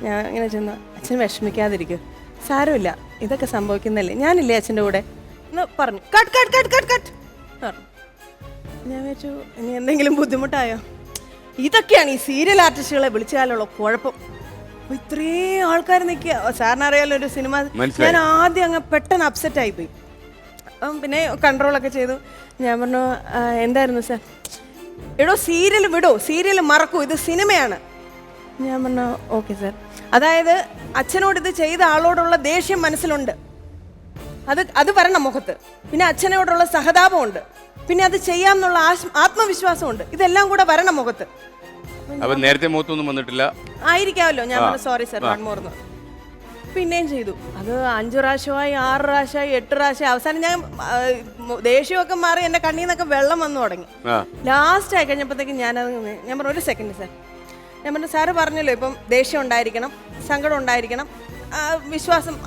ഞാൻ ഇങ്ങനെ ചെന്നു, അച്ഛൻ വിഷമിക്കാതിരിക്കൂ, സാരമില്ല, ഇതൊക്കെ സംഭവിക്കുന്നല്ലേ, ഞാനില്ലേ അച്ഛൻ്റെ കൂടെ എന്ന് പറഞ്ഞു. Cut cut cut cut cut പറഞ്ഞു. ഞാൻ വെച്ചു ഇനി എന്തെങ്കിലും ബുദ്ധിമുട്ടായോ. ഇതൊക്കെയാണ് ഈ സീരിയൽ ആർട്ടിസ്റ്റുകളെ വിളിച്ചാലുള്ള കുഴപ്പം. ഇത്രയും ആൾക്കാർ നിൽക്കുക. സാറിന് അറിയാലോ ഒരു സിനിമ, ഞാൻ ആദ്യം അങ്ങ് പെട്ടെന്ന് അപ്സെറ്റ് ആയിപ്പോയി. പിന്നെ കൺട്രോളൊക്കെ ചെയ്തു. ഞാൻ പറഞ്ഞു എന്തായിരുന്നു സാർ? എടോ സീരിയൽ വിടോ, സീരിയൽ മറക്കൂ, ഇത് സിനിമയാണ്. ഞാൻ പറഞ്ഞു ഓക്കെ സാർ. അതായത് അച്ഛനോട് ഇത് ചെയ്ത ആളോടുള്ള ദേഷ്യം മനസ്സിലുണ്ട്, അത് വരണം മുഖത്ത്. പിന്നെ അച്ഛനോടുള്ള സഹതാപമുണ്ട്, പിന്നെ അത് ചെയ്യാമെന്നുള്ള ആത്മവിശ്വാസമുണ്ട്. ഇതെല്ലാം കൂടെ വരണം മുഖത്ത്. നേരത്തെ മുഖത്തൊന്നും വന്നിട്ടില്ല ആയിരിക്കാമല്ലോ. ഞാൻ പറഞ്ഞു സോറി സാർ, വൺ മോർ. പിന്നെയും ചെയ്തു. അത് 5 പ്രാവശ്യമായി, 6 പ്രാവശ്യമായി, 8 പ്രാവശ്യം. അവസാനം ഞാൻ ദേഷ്യമൊക്കെ മാറി എൻ്റെ കണ്ണിൽ നിന്നൊക്കെ വെള്ളം വന്നു തുടങ്ങി. ലാസ്റ്റ് ആയി കഴിഞ്ഞപ്പോഴത്തേക്കും ഞാൻ പറഞ്ഞു ഒരു സെക്കൻഡ് സാർ. ഞാൻ പറഞ്ഞു സാറ് പറഞ്ഞല്ലോ ഇപ്പം ദേഷ്യം ഉണ്ടായിരിക്കണം, സങ്കടം ഉണ്ടായിരിക്കണം,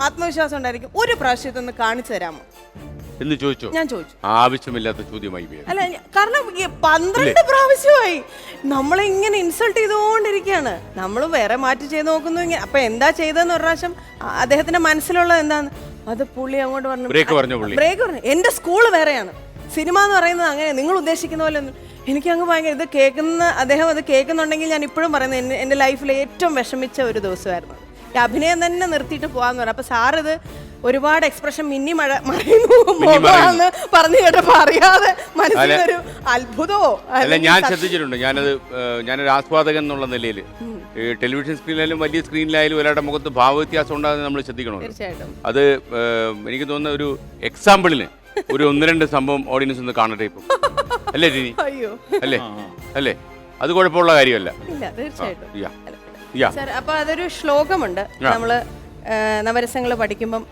ആത്മവിശ്വാസം ഉണ്ടായിരിക്കും, ഒരു പ്രാവശ്യം ഇതൊന്ന് കാണിച്ചു തരാമോ എന്ന് ചോദിച്ചു. ഞാൻ ചോദിച്ചു. ആവശ്യമില്ലാത്ത ചോദ്യമായി. അല്ല കാരണം 12 പ്രാവശ്യമായി നമ്മളിങ്ങനെ ഇൻസൾട്ട് ചെയ്തുകൊണ്ടിരിക്കുകയാണ്. നമ്മൾ വേറെ മാറ്റി ചെയ്ത് നോക്കുന്നു. അപ്പൊ എന്താ ചെയ്തതെന്ന് ഒരു പ്രാവശ്യം അദ്ദേഹത്തിന്റെ മനസ്സിലുള്ളത് എന്താന്ന് അത് പുള്ളി അങ്ങോട്ട് പറഞ്ഞു, ബ്രേക്ക് പറഞ്ഞു. എന്റെ സ്കൂള് വേറെയാണ്, സിനിമ എന്ന് പറയുന്നത് അങ്ങനെ നിങ്ങൾ ഉദ്ദേശിക്കുന്ന പോലെ ഒന്നും. എനിക്കങ്ങ് ഭയങ്കര ഇത് കേൾക്കുന്ന അദ്ദേഹം അത് കേൾക്കുന്നുണ്ടെങ്കിൽ ഞാൻ ഇപ്പോഴും പറയുന്നത് എൻ്റെ ലൈഫിൽ ഏറ്റവും വിഷമിച്ച ഒരു ദിവസമായിരുന്നു. ഈ അഭിനയം തന്നെ നിർത്തിയിട്ട് പോകാന്ന് പറഞ്ഞു. അപ്പൊ സാറിത് ഒരുപാട് എക്സ്പ്രഷൻ മിന്നി മറയുന്നു പറഞ്ഞു കേട്ടപ്പോ അറിയാതെ മനസ്സിലൊരു അത്ഭുതമോ. അല്ല ഞാൻ ശ്രദ്ധിച്ചിട്ടുണ്ട്. ഞാനൊരു ആസ്വാദകൻ എന്നുള്ള നിലയിൽ ടെലിവിഷൻ സ്ക്രീനിലായാലും വലിയ സ്ക്രീനിലായാലും ഒരാളുടെ മുഖത്ത് ഭാവവ്യത്യാസം ഉണ്ടാകുന്നത് നമ്മൾ ശ്രദ്ധിക്കണം. തീർച്ചയായിട്ടും. അത് എനിക്ക് തോന്നുന്ന ഒരു എക്സാമ്പിളിന് ഒരു 1-2 സംഭവം ഓഡിയൻസ് ഒന്ന് കാണട്ടെ ഇപ്പം. അല്ലേ ടിനി? അല്ലേ അത് കുഴപ്പമുള്ള കാര്യമല്ല. സാർ അപ്പൊ അതൊരു ശ്ലോകമുണ്ട്, നമ്മള് നവരസങ്ങൾ പഠിക്കുമ്പം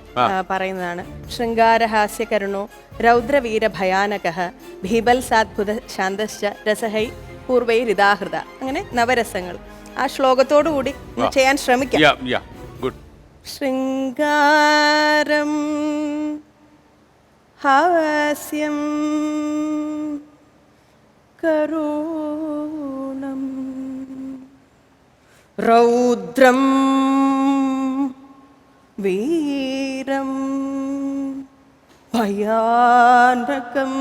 പറയുന്നതാണ്. ശൃംഗാരഹാസ്യ കരുണോ രൗദ്രവീര ഭയാനകഃ ഭീബൽസാദ്ഭുത ശാന്തശ്ച രസഹൈ പൂർവൈരിദാഹൃത. അങ്ങനെ നവരസങ്ങൾ ആ ശ്ലോകത്തോടു കൂടി ചെയ്യാൻ ശ്രമിക്കാം. ശൃംഗാരം ഹാസ്യം കരുണം രൗദ്രം വീരം ഭയാനകം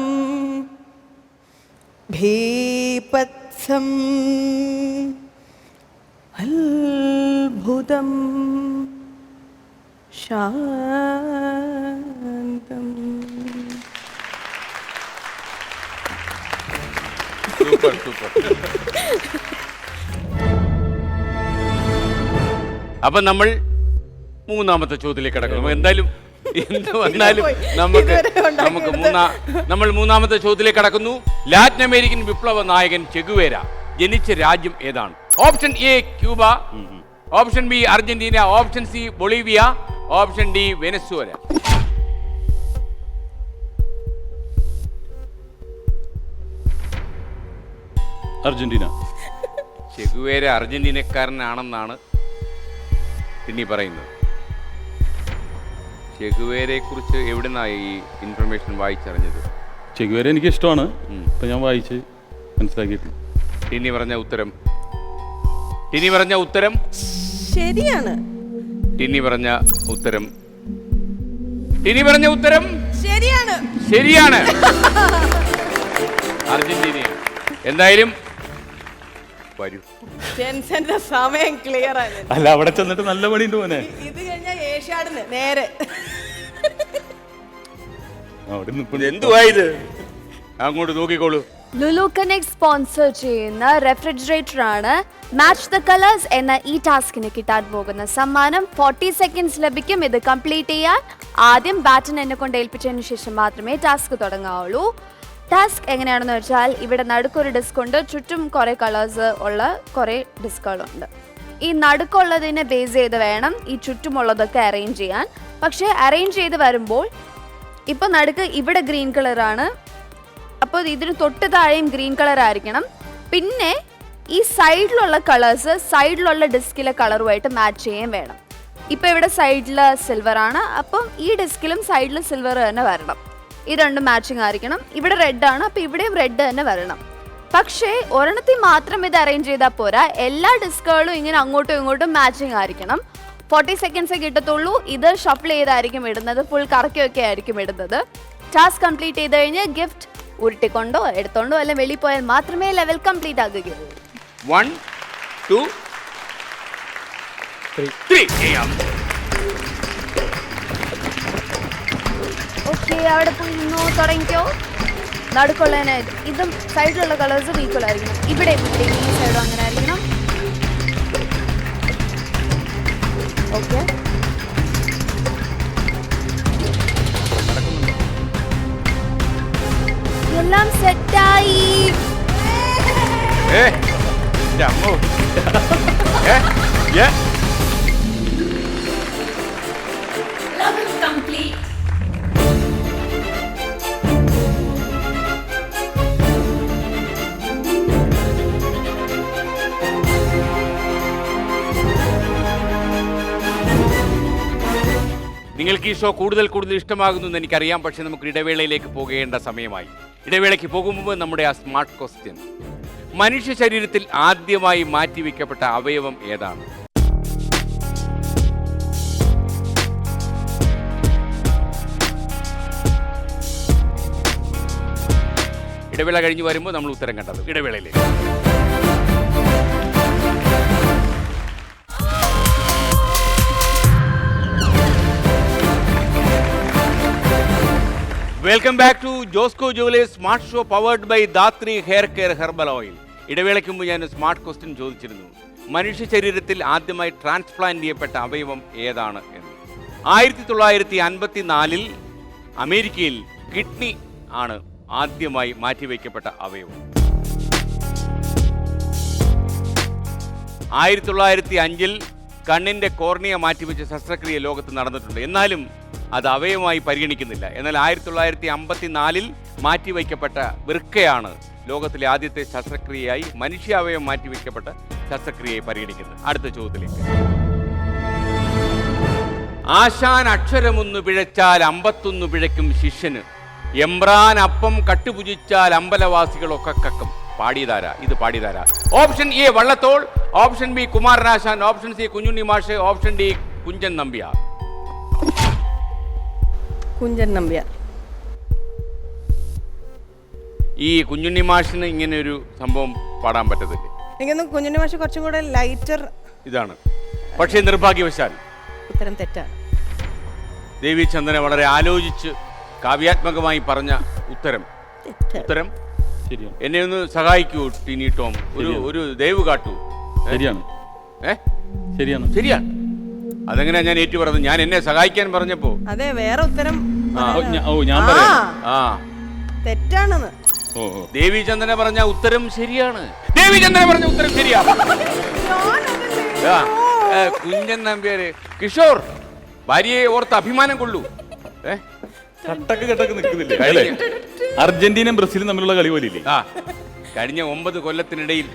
ഭീപത്സം അത്ഭുതം ശാന്തം. Super super. അപ്പൊ നമ്മൾ മൂന്നാമത്തെ ചോദ്യത്തിലേക്ക് കിടക്കുന്നു. എന്തായാലും എന്ത് വന്നാലും നമുക്ക് നമ്മൾ മൂന്നാമത്തെ ചോദ്യത്തിലേക്ക് കടക്കുന്നു. ലാറ്റിൻ അമേരിക്കൻ വിപ്ലവ നായകൻ ചെഗുവേര ജനിച്ച രാജ്യം ഏതാണ്? Option A Cuba, option B Argentina, option C Bolivia, option D Venezuela. Argentina. Che Guevara അർജന്റീനക്കാരനാണെന്നാണ് പിന്നെ പറയുന്നത്. ചെഗുവേരയെ കുറിച്ച് എവിടുന്നായി ഈ ഇൻഫർമേഷൻ വായിച്ചറിഞ്ഞത്? ചെഗുവേര എനിക്ക് ഇഷ്ടമാണ്. ഇപ്പൊ ഞാൻ വായിച്ച് മനസ്സിലാക്കിയിട്ടുണ്ട്. ടിനി പറഞ്ഞ ഉത്തരം ശരിയാണ്. ടിനി പറഞ്ഞ ഉത്തരം ശരിയാണ്. അർജന്റീനയാണ്. എന്തായാലും വരൂ. ജെൻസന്റെ സമയം ക്ലിയർ ആണ്. അല്ല, അവിടെ ചെന്നിട്ട് നല്ല പണിയുണ്ട് മോനെ. ഇത് കഴിഞ്ഞാൽ ഏഷ്യാഡിന് നേരെ. എന്തുവായത്? അങ്ങോട്ട് നോക്കിക്കോളൂ. ലുലു കണക്ട് സ്പോൺസർ ചെയ്യുന്ന റെഫ്രിജറേറ്റർ ആണ് മാച്ച് ദ കളേഴ്സ് എന്ന ഈ ടാസ്കിന് കിട്ടാൻ പോകുന്ന സമ്മാനം. 40 സെക്കൻഡ്സ് ലഭിക്കും. ഇത് കംപ്ലീറ്റ് ചെയ്യാൻ ആദ്യം ബാറ്റൺ എന്നെ കൊണ്ട് ഏൽപ്പിച്ചതിന് ശേഷം മാത്രമേ ടാസ്ക് തുടങ്ങാവുള്ളൂ. ടാസ്ക് എങ്ങനെയാണെന്ന് വെച്ചാൽ ഇവിടെ നടുക്കൊരു ഡിസ്ക് ഉണ്ട്, ചുറ്റും കുറേ കളേഴ്സ് ഉള്ള കുറേ ഡിസ്കുകളുണ്ട്. ഈ നടുക്കുള്ളതിനെ ബേസ് ചെയ്ത് വേണം ഈ ചുറ്റുമുള്ളതൊക്കെ അറേഞ്ച് ചെയ്യാൻ. പക്ഷേ അറേഞ്ച് ചെയ്ത് വരുമ്പോൾ ഇപ്പോൾ നടുക്ക് ഇവിടെ ഗ്രീൻ കളറാണ്, അപ്പോൾ ഇതിന് തൊട്ട് താഴെയും ഗ്രീൻ കളർ ആയിരിക്കണം. പിന്നെ ഈ സൈഡിലുള്ള കളേഴ്സ് സൈഡിലുള്ള ഡിസ്കിലെ കളറുമായിട്ട് മാച്ച് ചെയ്യാൻ വേണം. ഇപ്പോൾ ഇവിടെ സൈഡിൽ സിൽവർ ആണ്, അപ്പം ഈ ഡിസ്കിലും സൈഡിൽ സിൽവർ തന്നെ വരണം. ഈ രണ്ടും മാച്ചിങ് ആയിരിക്കണം. ഇവിടെ റെഡ് ആണ്, അപ്പോൾ ഇവിടെയും റെഡ് തന്നെ വരണം. പക്ഷേ ഒരെണ്ണത്തിൽ മാത്രം ഇത് അറേഞ്ച് ചെയ്താൽ പോരാ, എല്ലാ ഡിസ്കുകളും ഇങ്ങനെ അങ്ങോട്ടും ഇങ്ങോട്ടും മാച്ചിങ് ആയിരിക്കണം. 40 സെക്കൻഡ്സേ കിട്ടത്തുള്ളൂ. ഇത് ഷഫിൾ ചെയ്തായിരിക്കും ഇടുന്നത്, ഫുൾ കറക്കിയൊക്കെ ആയിരിക്കും ഇടുന്നത്. ടാസ്ക് കംപ്ലീറ്റ് ചെയ്ത് കഴിഞ്ഞ് ഗിഫ്റ്റ് ഉരുട്ടിക്കൊണ്ടോ എടുത്തോണ്ടോ അല്ലെ വെളിയിൽ പോയാൽ മാത്രമേ ലെവൽ കംപ്ലീറ്റ് ആകുകയുള്ളൂ. 1 2 3 ഓക്കെ, അവിടെ പോയി നിന്നോ, തുടങ്ങിക്കോ. നടുക്കൊള്ളതിനായിട്ട് ഇതും സൈഡിലുള്ള കളേഴ്സ് ഈക്വൽ ആയിരിക്കണം. ഇവിടെ ഈ സൈഡും അങ്ങനെ ആയിരിക്കണം. ഓക്കെ, എല്ലാം സെറ്റായി. നിങ്ങൾക്ക് ഈ ഷോ കൂടുതൽ ഇഷ്ടമാകുന്നു എന്ന് എനിക്കറിയാം. പക്ഷെ നമുക്ക് ഇടവേളയിലേക്ക് പോകേണ്ട സമയമായി. ഇടവേളയ്ക്ക് പോകുമ്പോൾ നമ്മുടെ ആ സ്മാർട്ട് ക്വസ്റ്റ്യൻ: മനുഷ്യ ശരീരത്തിൽ ആദ്യമായി മാറ്റിവെക്കപ്പെട്ട അവയവം ഏതാണ്? ഇടവേള കഴിഞ്ഞ് വരുമ്പോൾ നമ്മൾ ഉത്തരം കണ്ടത്. ഇടവേളയിലേക്ക്. Welcome back to Josco jewellers smart show powered by Dhathri hair care herbal oil. ഇടവേളയ്ക്ക് മുമ്പ് ഞാൻ സ്മാർട്ട് ക്വസ്റ്റ്യൻ ചോദിച്ചിരുന്നു. മനുഷ്യ ശരീരത്തിൽ ആദ്യമായി ട്രാൻസ്പ്ലാന്റ് ചെയ്യപ്പെട്ട അവയവം ഏതാണ് എന്ന്. 1954 അമേരിക്കയിൽ കിഡ്നി ആണ് ആദ്യമായി മാറ്റിവെക്കപ്പെട്ട അവയവം. 1905 കണ്ണിന്റെ കോർണിയ മാറ്റിവെച്ച ശസ്ത്രക്രിയ ലോകത്ത് നടന്നിട്ടുണ്ട്. എന്നാലും അത് അവയവമായി പരിഗണിക്കുന്നില്ല. എന്നാൽ 1954 മാറ്റിവെക്കപ്പെട്ട വൃക്കയാണ് ലോകത്തിലെ ആദ്യത്തെ ശസ്ത്രക്രിയയായി മനുഷ്യാവയവം മാറ്റിവെക്കപ്പെട്ട ശസ്ത്രക്രിയയെ പരിഗണിക്കുന്നത്. അടുത്ത ചോദ്യത്തിലേക്ക്. ആശാൻ അക്ഷരമൊന്നു പിഴച്ചാൽ 51 പിഴയ്ക്കും ശിഷ്യന്, എമ്പ്രാൻ അപ്പം കട്ടുപുജിച്ചാൽ അമ്പലവാസികളൊക്കെ കക്കും. പാടിയതാരാ? ഇത് പാടിയതാരാ? Option A Vallathol, option B Kumaranasan, option C Kunjunni Mash, option D Kunchan Nambiar. Kunchan Nambiar. ഈ കുഞ്ഞുണ്ണി മാഷിന് ഇങ്ങനെ ഒരു സംഭവം പാടാൻ പറ്റത്തില്ലേ? എനിക്കൊന്നും കുഞ്ഞുണ്ണി മാഷ് കുറച്ചും കൂടെ ലൈറ്റർ ഇതാണ്. പക്ഷേ നിർഭാഗ്യവശാൽ ഉത്തരം തെറ്റാണ്. ദേവി ചന്ദന വളരെ ആലോചിച്ച് കാവ്യാത്മകമായി പറഞ്ഞ ഉത്തരം ശരിയാണ്. എന്നെ ഒന്ന് സഹായിക്കൂ ടിനി ടോം, ഒരു ദയവ് കാട്ടൂ. ശരിയാണ്. ശരിയാണ്. അതെങ്ങനെയാ ഞാൻ ഏറ്റു പറഞ്ഞത്? ഞാൻ എന്നെ സഹായിക്കാൻ പറഞ്ഞപ്പോ അതെ, വേറെ ഉത്തരം ഞാൻ പറയാം. തെറ്റാണെന്ന്. ദേവി ചന്ദന പറഞ്ഞ ഉത്തരം ശരിയാണ്. ദേവി ചന്ദന പറഞ്ഞ ഉത്തരം ശരിയാണ്. കുഞ്ഞൻ നമ്പ്യാര്, കിഷോർ, ഭാര്യയെ ഓർത്ത് അഭിമാനം കൊള്ളൂ. കട്ടക്ക് നിൽക്കുന്നില്ലേ? അർജന്റീനയും ബ്രസീലും തമ്മിലുള്ള കളി പോലില്ലേ? കഴിഞ്ഞ 9 കൊല്ലത്തിനിടയിൽ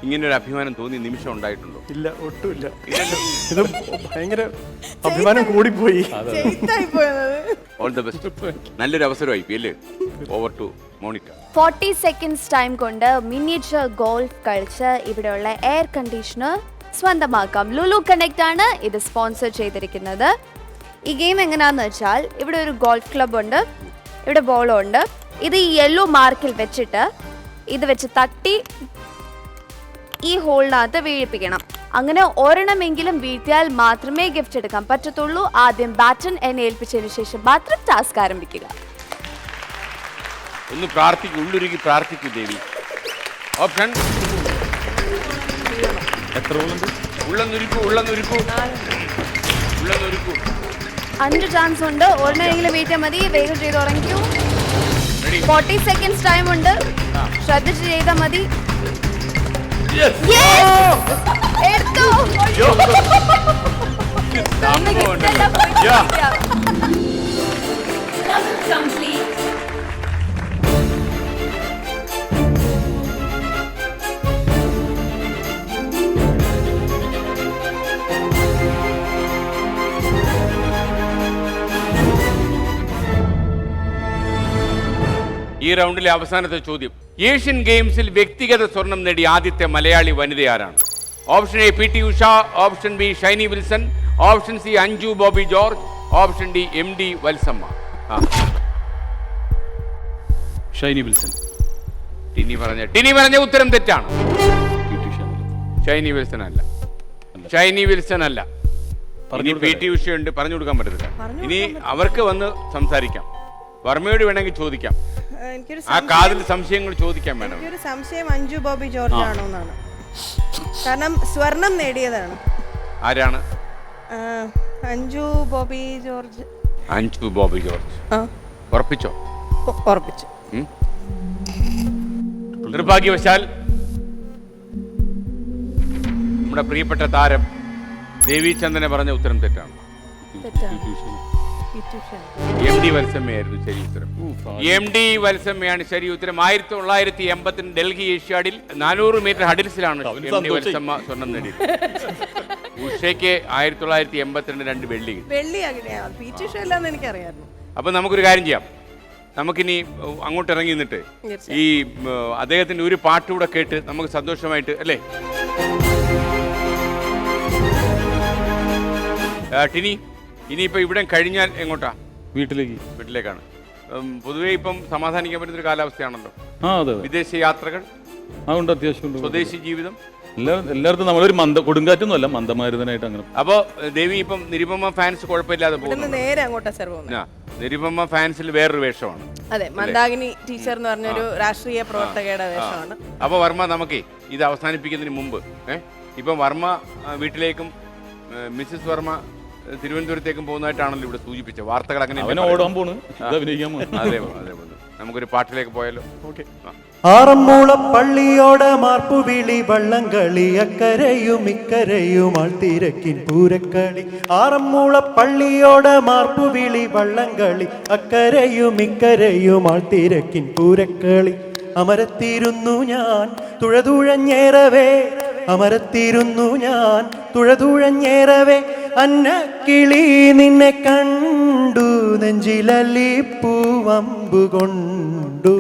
ഇങ്ങനൊരു അഭിമാനം തോന്നിയ നിമിഷം ഉണ്ടായിട്ടുണ്ടോ? ഇല്ല, ഒട്ടുമില്ല. ഇത് ഭയങ്കര അഭിമാനം കൂടിപ്പോയി. All the best. നല്ലൊരു അവസരമായി അല്ലേ? Over to Monica. 40 seconds time കൊണ്ട് മിനിയേച്ചർ ഗോൾഫ് കളിച്ച് ഇവിടെയുള്ള എയർ കണ്ടീഷണർ സ്വന്തമാക്കാം. ലുലു കണക്ട് ആണ് ഇത് സ്പോൺസർ ചെയ്തിരിക്കുന്നത്. ഈ ഗെയിം എങ്ങനെയാണെന്ന് വെച്ചാൽ ഇവിടെ ഒരു ഗോൾഫ് ക്ലബ് ഉണ്ട്, ഇവിടെ ബോളുണ്ട്. ഇത് ഈ യെല്ലോ മാർക്കിൽ വെച്ചിട്ട് ഇത് വെച്ച് തട്ടി ഈ ഹോളിനകത്ത് വീഴിപ്പിക്കണം. അങ്ങനെ ഒരെണ്ണമെങ്കിലും വീഴ്ത്തിയാൽ മാത്രമേ ഗിഫ്റ്റ് എടുക്കാൻ പറ്റത്തുള്ളൂ. ആദ്യം ബാറ്റൺ എന്നെ ഏൽപ്പിച്ചതിന് ശേഷം മാത്രം ടാസ്ക് ആരംഭിക്കുക. ഒന്ന് പ്രാർത്ഥിക്കൂ, ഉള്ളുരുകി പ്രാർത്ഥിക്കൂ ദേവി. ഓപ്ഷൻ എത്ര ബോളുണ്ട്? ഉള്ളൊന്നുരുക്കൂ. 5 ചാൻസ് ഉണ്ട്. ഒരെണ്ണമെങ്കിലും വീഴ്ത്തിയാൽ മതി. വേഗം ചെയ്ത് തുടങ്ങിക്കൂ. 40 സെക്കൻഡ്സ് ടൈം ഉണ്ട്. ശ്രദ്ധിച്ച് ചെയ്താൽ മതി. എടുത്തോ. ഈ റൗണ്ടിലെ അവസാനത്തെ ചോദ്യം. ഏഷ്യൻ ഗെയിംസിൽ വ്യക്തിഗത സ്വർണം നേടിയ ആദ്യത്തെ മലയാളി വനിത ആരാണ്? Option A P T Usha, option B Shiny Wilson, option C Anju Bobby George, option D MD Valsamma. Shiny Wilson. Tini പറഞ്ഞ ഉത്തരം തെറ്റാണ്. ഷൈനി വിൽസൺ അല്ല. ഇനി PT ഉഷ ഉണ്ട്, പറഞ്ഞു കൊടുക്കാൻ പറ്റത്തില്ല. ഇനി അവർക്ക് വന്ന് സംസാരിക്കാം. വർമ്മയോട് വേണമെങ്കിൽ ചോദിക്കാം. ആ കാതിൽ സംശയങ്ങൾ ചോദിക്കാൻ വേണം. എനിക്കൊരു സംശയം അഞ്ജു ബോബി ജോർജ് ആണോ എന്നാണ്. കാരണം സ്വർണം നേടിയതാണ്. ആരാണ്? അഞ്ജു ബോബി ജോർജ്. ഉറപ്പിച്ചോ? ഉറപ്പിച്ചു. നിർഭാഗ്യവശാൽ നമ്മുടെ പ്രിയപ്പെട്ട താരം ദേവി ചന്ദന പറഞ്ഞ ഉത്തരം തെറ്റാണ്. MD വത്സമ്മയായിരുന്നു ശരി ഉത്തരം. MD വത്സമ്മയാണ് ശരി ഉത്തരം. 1980 ഡൽഹി ഏഷ്യാഡിൽ 400 മീറ്റർ ഹഡിൽസിലാണ് MD വത്സമ്മ സ്വർണം നേടിയത്. ഉഷയ്ക്ക് 1982 2 വെള്ളി. എനിക്കറിയായിരുന്നു. അപ്പൊ നമുക്കൊരു കാര്യം ചെയ്യാം. നമുക്കിനി അങ്ങോട്ട് ഇറങ്ങി നിന്നിട്ട് ഈ അദ്ദേഹത്തിന്റെ ഒരു പാട്ടുകൂടെ കേട്ട് നമുക്ക് സന്തോഷമായിട്ട് അല്ലേ? ടിനി, ഇനിയിപ്പോൾ ഇവിടെ കഴിഞ്ഞാൽ എങ്ങോട്ടാ? വീട്ടിലേക്കാണ്. പൊതുവേ ഇപ്പം സമാധാനിക്കാൻ പറ്റുന്നൊരു കാലാവസ്ഥയാണല്ലോ. വിദേശ യാത്രകൾ അത്യാവശ്യം, സ്വദേശി ജീവിതം എല്ലായിടത്തും നമ്മളൊരു കൊടുങ്കാറ്റൊന്നും അല്ല, മന്ദമാരുതനായിട്ട് അങ്ങനെ. അപ്പോൾ ദേവി ഇപ്പം നിരുപമ ഫാൻസ് കുഴപ്പമില്ലാതെ പോകുന്നു. നേരെ അങ്ങോട്ടാ സർ പോകുന്നത്. നിരുപമ ഫാൻസിൽ വേറൊരു വേഷമാണ്. അതെ, മന്ദാകിനി ടീച്ചർ എന്ന് പറഞ്ഞൊരു രാഷ്ട്രീയ പ്രവർത്തകയുടെ വേഷമാണ്. അപ്പോൾ വർമ്മ നമുക്ക് ഇത് അവസാനിപ്പിക്കുന്നതിന് മുമ്പ് ഇപ്പം വർമ്മ വീട്ടിലേക്കും മിസ്സിസ് വർമ്മ തിരുവനന്തപുരത്തേക്കും പോകുന്നതായിട്ടാണല്ലോ ഇവിടെ സൂചിപ്പിച്ച വാർത്തകൾ. അങ്ങനെ അതെ, നമുക്കൊരു പാട്ടിലേക്ക് പോയാലോ? ആറന്മുള പള്ളിയോട് മാർപ്പുവിളി വള്ളംകളി അക്കരയും ഇക്കരയും ആൾത്തിരക്കിൻ പൂരക്കളി. ആറന്മുള പള്ളിയോട് മാർപ്പുവിളി വള്ളംകളി അക്കരയും ഇക്കരയും ആൾത്തിരക്കിൻ പൂരക്കളി. അമരത്തിരുന്നു ഞാൻ തുഴതുഴഞ്ഞേറവേ, അമരത്തിരുന്നു ഞാൻ തുഴതുഴഞ്ഞേറവേ, അന്നക്കിളി നിന്നെ കണ്ടു നെഞ്ചിലല്ലിപ്പൂവമ്പു കൊണ്ടു.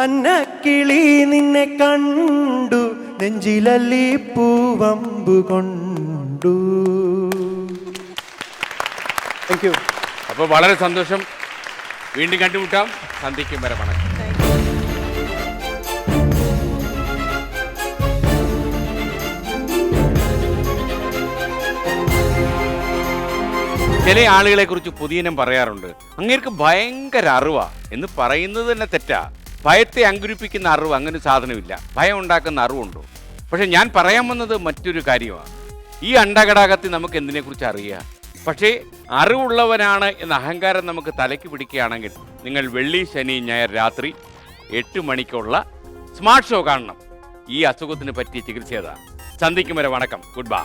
അന്നക്കിളി നിന്നെ കണ്ടു നെഞ്ചിലല്ലിപ്പൂവമ്പു കൊണ്ടു. Thank you. അപ്പോൾ വളരെ സന്തോഷം. വീണ്ടും കണ്ടുമുട്ടാം. സന്ധ്യയ്ക്കും വരെ വണക്കം. ചില ആളുകളെ കുറിച്ച് പുതിയനം പറയാറുണ്ട്, അങ്ങേർക്ക് ഭയങ്കര അറിവാ എന്ന് പറയുന്നത് തന്നെ തെറ്റാ. ഭയത്തെ അങ്കുരിപ്പിക്കുന്ന അറിവ് അങ്ങനെ സാധനമില്ല. ഭയം ഉണ്ടാക്കുന്ന അറിവുണ്ടോ? പക്ഷെ ഞാൻ പറയാൻ വന്നത് മറ്റൊരു കാര്യമാണ്. ഈ അണ്ടകടാകത്തിൽ നമുക്ക് എന്തിനെക്കുറിച്ച് അറിയാം, പക്ഷേ അറിവുള്ളവനാണ് എന്ന അഹങ്കാരം നമുക്ക് തലയ്ക്ക് പിടിക്കുകയാണെങ്കിൽ നിങ്ങൾ വെള്ളി, ശനി, ഞായർ രാത്രി 8 മണിക്കുള്ള സ്മാർട്ട് ഷോ കാണണം. ഈ അസുഖത്തിന് പറ്റിയ ചികിത്സ ഏതാ? സന്ധിക്കും വരെ വണക്കം. Good bye.